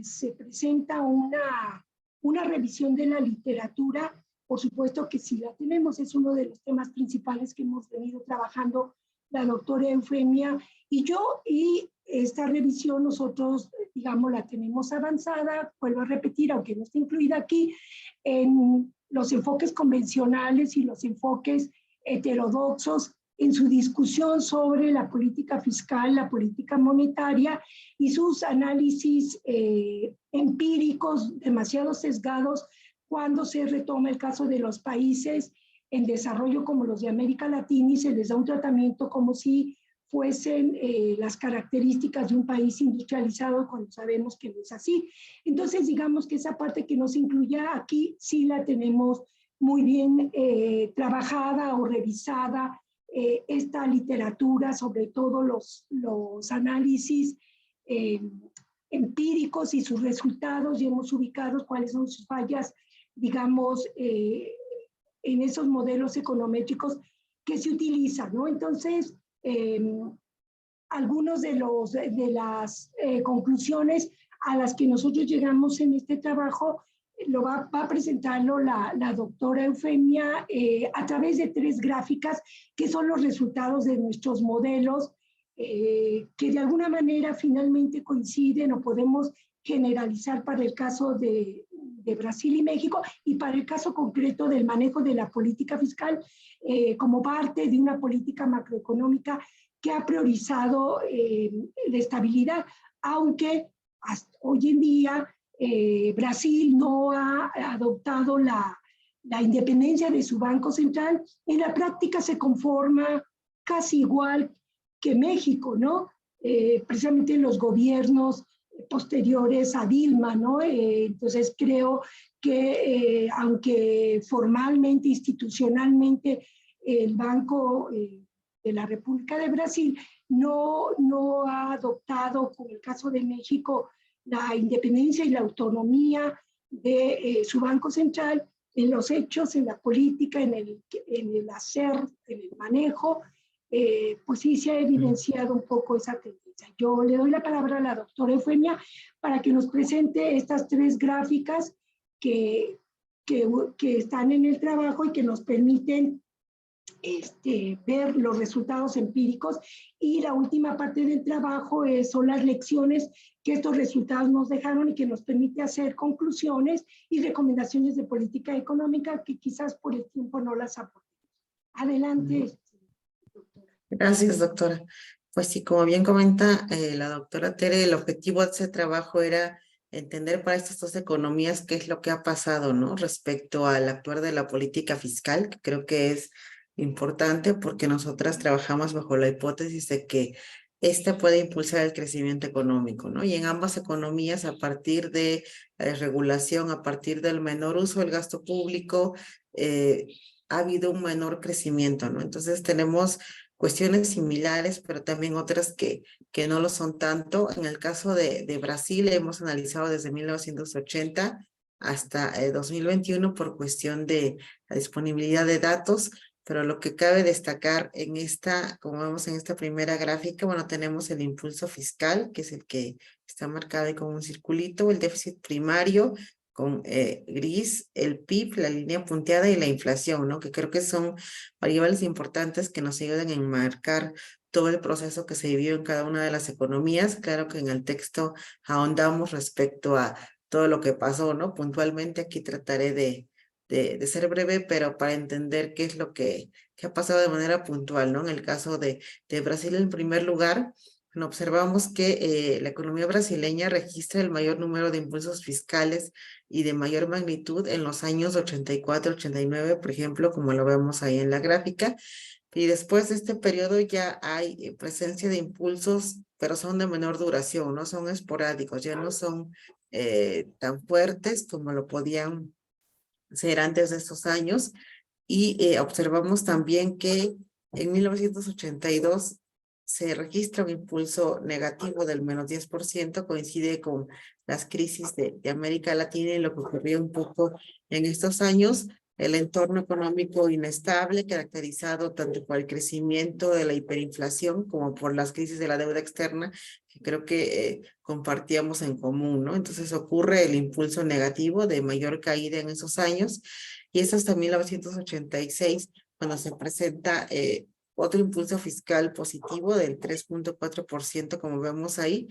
se presenta una revisión de la literatura. Por supuesto que sí la tenemos, es uno de los temas principales que hemos venido trabajando la doctora Eufemia y yo, y esta revisión nosotros, digamos, la tenemos avanzada, vuelvo a repetir, aunque no está incluida aquí, en los enfoques convencionales y los enfoques heterodoxos en su discusión sobre la política fiscal, la política monetaria y sus análisis empíricos demasiado sesgados cuando se retoma el caso de los países en desarrollo como los de América Latina y se les da un tratamiento como si fuesen las características de un país industrializado cuando sabemos que no es así. Entonces, digamos que esa parte que no se incluya aquí sí la tenemos muy bien trabajada o revisada, esta literatura, sobre todo los análisis empíricos y sus resultados, y hemos ubicado cuáles son sus fallas, digamos, en esos modelos econométricos que se utilizan, ¿no? Entonces, algunos de las conclusiones a las que nosotros llegamos en este trabajo va a presentarlo la doctora Eufemia a través de 3 gráficas que son los resultados de nuestros modelos que de alguna manera finalmente coinciden o podemos generalizar para el caso de Brasil y México y para el caso concreto del manejo de la política fiscal como parte de una política macroeconómica que ha priorizado la estabilidad, aunque hasta hoy en día Brasil no ha adoptado la independencia de su Banco Central. En la práctica se conforma casi igual que México, ¿no? Precisamente los gobiernos posteriores a Dilma, ¿no? Entonces creo que aunque formalmente, institucionalmente, el Banco de la República de Brasil no ha adoptado, como el caso de México, la independencia y la autonomía de su Banco Central, en los hechos, en la política, en el hacer, en el manejo, pues sí se ha evidenciado un poco esa tendencia. Yo le doy la palabra a la doctora Eufemia para que nos presente estas 3 gráficas que están en el trabajo y que nos permiten ver los resultados empíricos, y la última parte del trabajo son las lecciones que estos resultados nos dejaron y que nos permite hacer conclusiones y recomendaciones de política económica que quizás por el tiempo no las aportemos. Adelante. Gracias, doctora. Pues sí, como bien comenta la doctora Tere, el objetivo de ese trabajo era entender para estas 2 economías qué es lo que ha pasado, ¿no? Respecto al actuar de la política fiscal, que creo que es importante porque nosotras trabajamos bajo la hipótesis de que esta puede impulsar el crecimiento económico, ¿no? Y en ambas economías, a partir de la desregulación, a partir del menor uso del gasto público, ha habido un menor crecimiento, ¿no? Entonces tenemos cuestiones similares, pero también otras que no lo son tanto. En el caso de Brasil, hemos analizado desde 1980 hasta 2021 por cuestión de la disponibilidad de datos, pero lo que cabe destacar en esta, como vemos en esta primera gráfica, bueno, tenemos el impulso fiscal, que es el que está marcado ahí con un circulito, el déficit primario con gris, el PIB, la línea punteada, y la inflación, ¿no? Que creo que son variables importantes que nos ayudan a enmarcar todo el proceso que se vivió en cada una de las economías. Claro que en el texto ahondamos respecto a todo lo que pasó, ¿no? Puntualmente aquí trataré de ser breve, pero para entender qué es lo que ha pasado de manera puntual, ¿no? En el caso de Brasil, en primer lugar, bueno, observamos que la economía brasileña registra el mayor número de impulsos fiscales y de mayor magnitud en los años 84, 89, por ejemplo, como lo vemos ahí en la gráfica. Y después de este periodo ya hay presencia de impulsos, pero son de menor duración, no son esporádicos, ya no son tan fuertes como lo podían ser antes de estos años. Y observamos también que en 1982 se registra un impulso negativo del menos 10%, coincide con las crisis de América Latina y lo que ocurrió un poco en estos años, el entorno económico inestable, caracterizado tanto por el crecimiento de la hiperinflación como por las crisis de la deuda externa, que creo que compartíamos en común, ¿no? Entonces ocurre el impulso negativo de mayor caída en esos años, y es hasta 1986 cuando se presenta otro impulso fiscal positivo del 3.4%, como vemos ahí.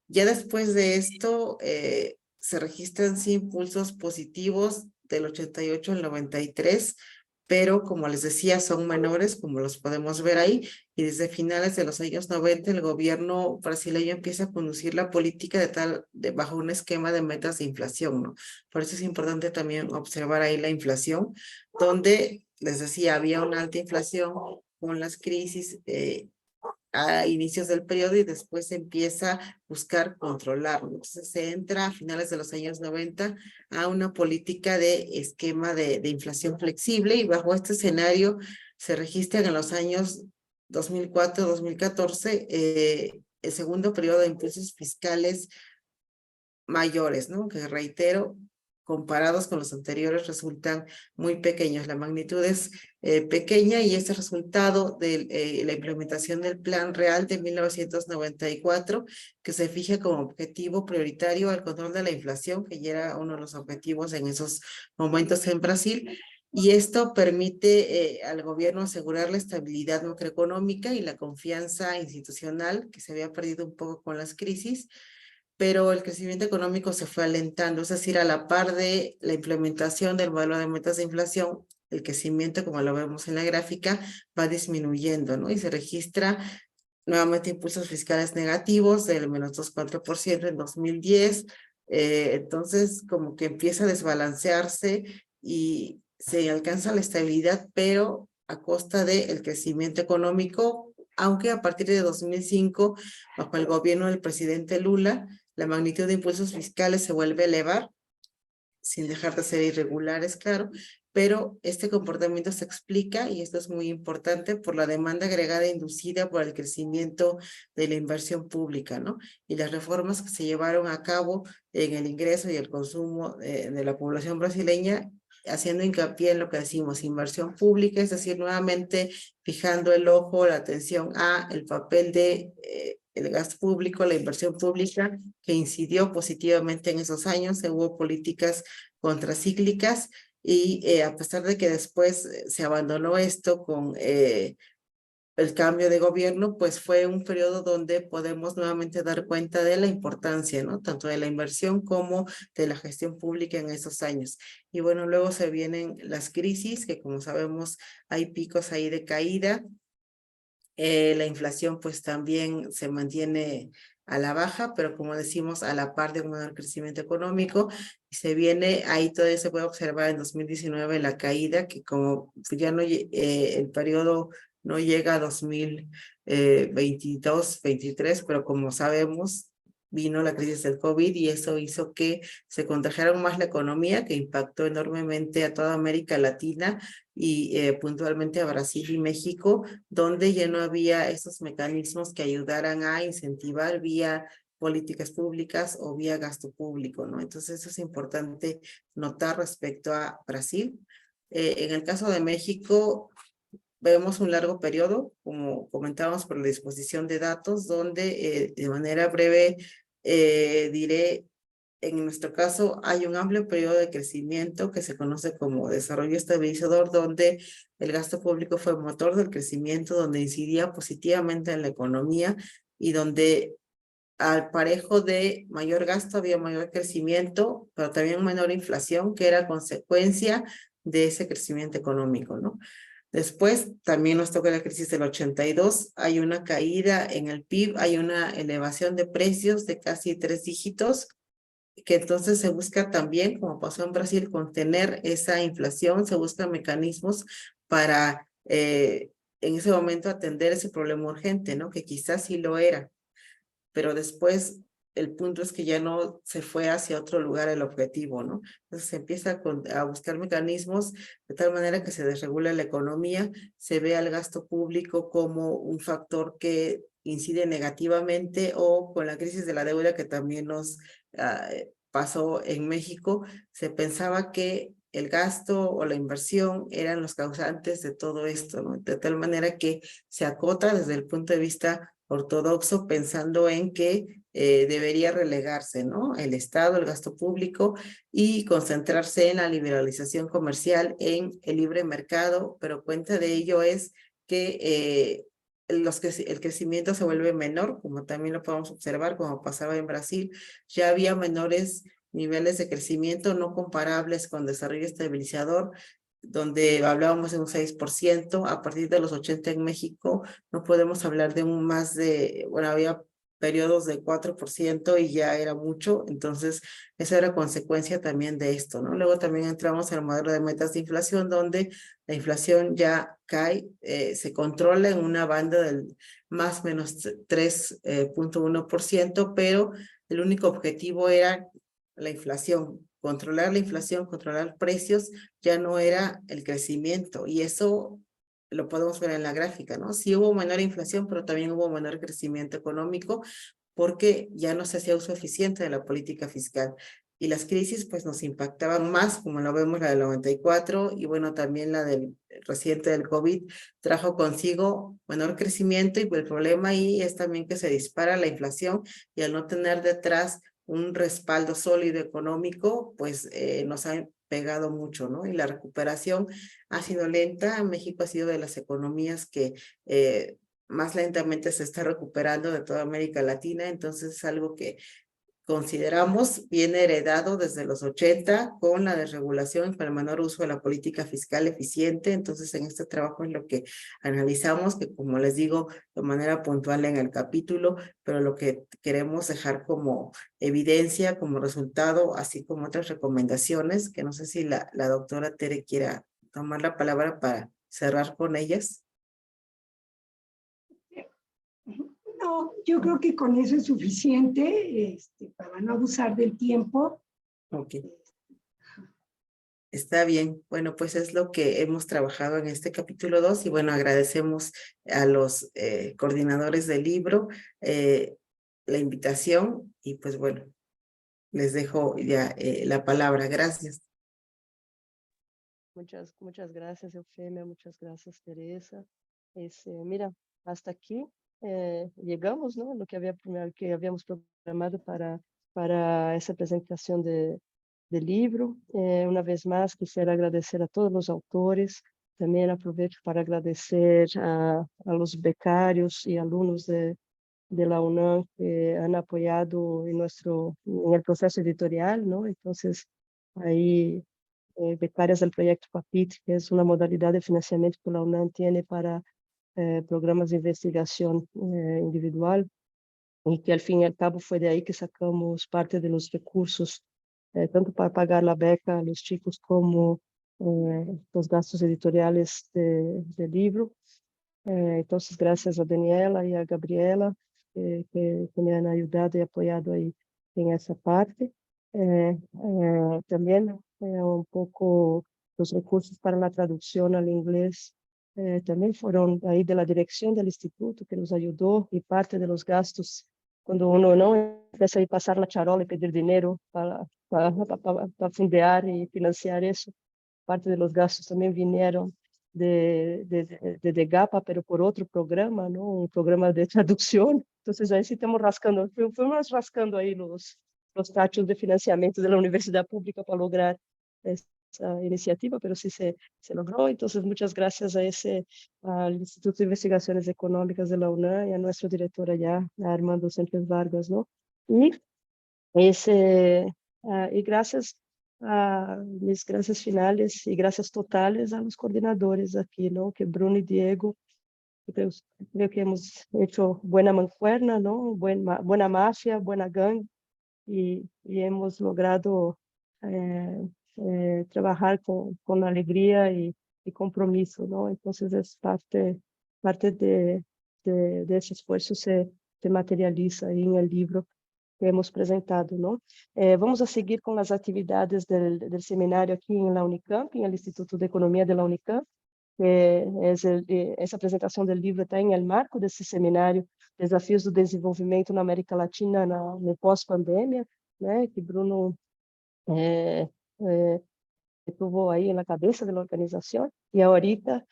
Ya después de esto se registran sí impulsos positivos del 88 al 93, pero como les decía, son menores, como los podemos ver ahí, y desde finales de los años 90 el gobierno brasileño empieza a conducir la política bajo un esquema de metas de inflación, ¿no? Por eso es importante también observar ahí la inflación, donde, les decía, había una alta inflación con las crisis a inicios del periodo y después se empieza a buscar controlarlo. Entonces se entra a finales de los años 90 a una política de esquema de inflación flexible, y bajo este escenario se registran en los años 2004-2014 el segundo periodo de impulsos fiscales mayores, ¿no? Que reitero, comparados con los anteriores resultan muy pequeños. La magnitud es pequeña, y este resultado de la implementación del Plan Real de 1994, que se fija como objetivo prioritario el control de la inflación, que ya era uno de los objetivos en esos momentos en Brasil, y esto permite al gobierno asegurar la estabilidad macroeconómica y la confianza institucional que se había perdido un poco con las crisis, pero el crecimiento económico se fue alentando, es decir, a la par de la implementación del modelo de metas de inflación, el crecimiento, como lo vemos en la gráfica, va disminuyendo, ¿no? Y se registra nuevamente impulsos fiscales negativos del menos 2,4% en 2010, entonces como que empieza a desbalancearse y se alcanza la estabilidad, pero a costa del crecimiento económico, aunque a partir de 2005, bajo el gobierno del presidente Lula, la magnitud de impulsos fiscales se vuelve a elevar, sin dejar de ser irregulares, claro, pero este comportamiento se explica, y esto es muy importante, por la demanda agregada inducida por el crecimiento de la inversión pública, ¿no? Y las reformas que se llevaron a cabo en el ingreso y el consumo de la población brasileña, haciendo hincapié en lo que decimos, inversión pública, es decir, nuevamente fijando el ojo, la atención a el papel de el gasto público, la inversión pública, que incidió positivamente en esos años. Hubo políticas contracíclicas y a pesar de que después se abandonó esto con el cambio de gobierno, pues fue un periodo donde podemos nuevamente dar cuenta de la importancia, ¿no? Tanto de la inversión como de la gestión pública en esos años. Y bueno, luego se vienen las crisis, que como sabemos hay picos ahí de caída. La inflación pues también se mantiene a la baja, pero como decimos, a la par de un menor crecimiento económico. Y se viene, ahí todavía se puede observar en 2019 la caída, que como ya no, el periodo no llega a 2022, 23, pero como sabemos, vino la crisis del COVID y eso hizo que se contagiara más la economía, que impactó enormemente a toda América Latina y puntualmente a Brasil y México, donde ya no había esos mecanismos que ayudaran a incentivar vía políticas públicas o vía gasto público, ¿no? Entonces eso es importante notar respecto a Brasil. En el caso de México, vemos un largo periodo, como comentábamos, por la disposición de datos, donde de manera breve diré, en nuestro caso hay un amplio periodo de crecimiento que se conoce como desarrollo estabilizador, donde el gasto público fue motor del crecimiento, donde incidía positivamente en la economía y donde al parejo de mayor gasto había mayor crecimiento, pero también menor inflación, que era consecuencia de ese crecimiento económico, ¿no? Después también nos toca la crisis del 82, hay una caída en el PIB, hay una elevación de precios de casi 3 dígitos, que entonces se busca también, como pasó en Brasil, contener esa inflación, se buscan mecanismos para en ese momento atender ese problema urgente, ¿no? Que quizás sí lo era, pero después el punto es que ya no se fue hacia otro lugar el objetivo, ¿no? Entonces se empieza a buscar mecanismos de tal manera que se desregula la economía, se ve al gasto público como un factor que incide negativamente, o con la crisis de la deuda que también nos pasó en México, se pensaba que el gasto o la inversión eran los causantes de todo esto, ¿no? De tal manera que se acota desde el punto de vista ortodoxo, pensando en que debería relegarse, ¿no? El Estado, el gasto público, y concentrarse en la liberalización comercial, en el libre mercado, pero cuenta de ello es que el crecimiento se vuelve menor, como también lo podemos observar, como pasaba en Brasil. Ya había menores niveles de crecimiento no comparables con desarrollo estabilizador, donde hablábamos de un 6%, a partir de los 80 en México no podemos hablar de un más de, bueno, había periodos de 4% y ya era mucho, entonces eso era consecuencia también de esto, ¿no? Luego también entramos al modelo de metas de inflación, donde la inflación ya cae, se controla en una banda del más menos 3.1%, pero el único objetivo era la inflación, controlar la inflación, controlar precios, ya no era el crecimiento, y eso lo podemos ver en la gráfica, ¿no? Sí hubo menor inflación, pero también hubo menor crecimiento económico, porque ya no se hacía uso eficiente de la política fiscal. Y las crisis pues nos impactaban más, como lo vemos la del 94, y bueno, también la del reciente del COVID, trajo consigo menor crecimiento, y el problema ahí es también que se dispara la inflación, y al no tener detrás un respaldo sólido económico, pues nos ha pegado mucho, ¿no? Y la recuperación ha sido lenta. México ha sido de las economías que más lentamente se está recuperando de toda América Latina, entonces es algo que consideramos viene heredado desde los 80 con la desregulación y con el menor uso de la política fiscal eficiente. Entonces en este trabajo es lo que analizamos, que como les digo de manera puntual en el capítulo, pero lo que queremos dejar como evidencia, como resultado, así como otras recomendaciones, que no sé si la doctora Tere quiera tomar la palabra para cerrar con ellas? No, yo creo que con eso es suficiente para no abusar del tiempo. Ok. Está bien. Bueno, pues es lo que hemos trabajado en este capítulo 2 y bueno, agradecemos a los coordinadores del libro la invitación y pues bueno, les dejo ya la palabra. Gracias. Muchas gracias, Eufemia, muchas gracias, Teresa. Mira, hasta aquí llegamos, ¿no? Lo que habíamos programado para esa presentación del libro. Una vez más, quisiera agradecer a todos los autores. También aprovecho para agradecer a los becarios y alumnos de la UNAM que han apoyado en el proceso editorial, ¿no? Entonces, ahí becarias del proyecto PAPIT, que es una modalidad de financiamiento que la UNAM tiene para programas de investigación individual, y que al fin y al cabo fue de ahí que sacamos parte de los recursos, tanto para pagar la beca a los chicos como los gastos editoriales del libro. Entonces, gracias a Daniela y a Gabriela, que me han ayudado y apoyado ahí en esa parte. También un poco los recursos para la traducción al inglés también fueron ahí de la dirección del instituto que nos ayudó, y parte de los gastos, cuando uno no empieza a pasar la charola y pedir dinero para fundear y financiar eso, parte de los gastos también vinieron de GAPA, pero por otro programa, ¿no? Un programa de traducción. Entonces, ahí sí estamos rascando, fuimos rascando ahí los tachos de financiamiento de la Universidad Pública para lograr esa iniciativa, pero sí se logró. Entonces, muchas gracias al Instituto de Investigaciones Económicas de la UNAM y a nuestro director allá, a Armando Sánchez Vargas, ¿no? Y gracias mis gracias finales y gracias totales a los coordinadores aquí, ¿no? Que Bruno y Diego, creo que hemos hecho buena mancuerna, ¿no? Buena mafia, buena gang, y hemos logrado trabajar con alegría y compromiso, ¿no? Entonces es parte de ese esfuerzo se materializa ahí en el libro que hemos presentado, ¿no? Vamos a seguir con las actividades del seminario aquí en la Unicamp, en el Instituto de Economía de la Unicamp. Essa apresentação do livro está em el marco desse seminário Desafios do Desenvolvimento na América Latina no pós-pandemia, né? Que Bruno estuvo aí na cabeça da organização, e ahorita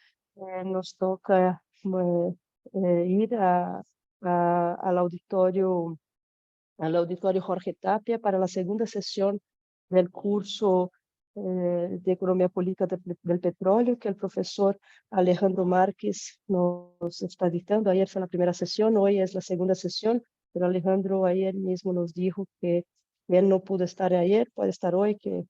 nos toca ir ao auditório Jorge Tapia para la segunda sesión del curso de Economía Política del Petróleo, que el profesor Alejandro Márquez nos está dictando. Ayer fue la primera sesión, hoy es la segunda sesión, pero Alejandro ayer mismo nos dijo que él no pudo estar ayer, puede estar hoy, que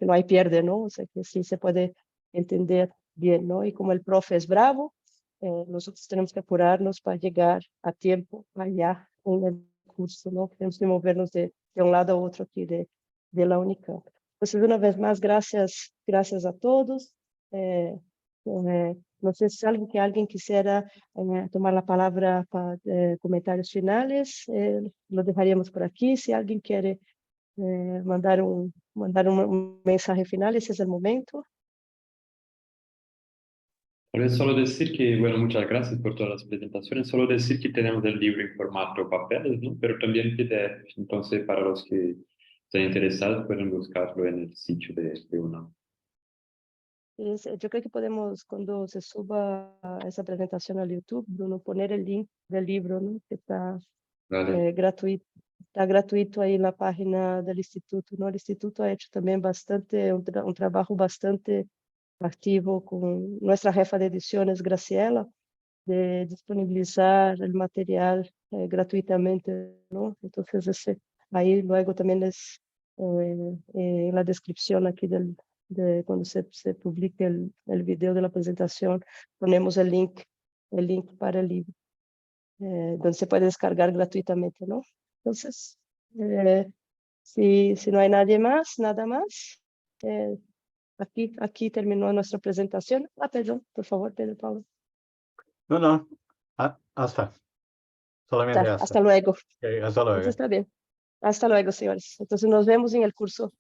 no hay pierde, ¿no? O sea, que sí se puede entender bien, ¿no? Y como el profe es bravo, nosotros tenemos que apurarnos para llegar a tiempo allá en el curso, ¿no? Tenemos que movernos de un lado a otro aquí de la Unicamp. Entonces, una vez más, gracias a todos. No sé si alguien quisiera tomar la palabra para comentarios finales, lo dejaríamos por aquí. Si alguien quiere mandar un mensaje final, ese es el momento. Tal vez solo decir que, bueno, muchas gracias por todas las presentaciones. Solo decir que tenemos el libro en formato papeles, ¿no? Pero también PDF. Entonces, para los que estén interesados, pueden buscarlo en el sitio de UNAM. Yo creo que podemos, cuando se suba esa presentación al YouTube, Bruno, poner el link del libro, ¿no? Que está gratuito. Está gratuito ahí en la página del instituto, ¿no? El instituto ha hecho también un trabajo bastante activo con nuestra jefa de ediciones, Graciela, de disponibilizar el material gratuitamente, ¿no? Entonces, ahí luego también en la descripción aquí cuando se publique el video de la presentación, ponemos el link para el libro, donde se puede descargar gratuitamente, ¿no? Entonces, si no hay nada más, aquí terminó nuestra presentación. Perdón, por favor, Pedro Pablo. No, hasta. Solamente hasta. Hasta luego. Okay, hasta luego. Entonces está bien. Hasta luego, señores. Entonces nos vemos en el curso.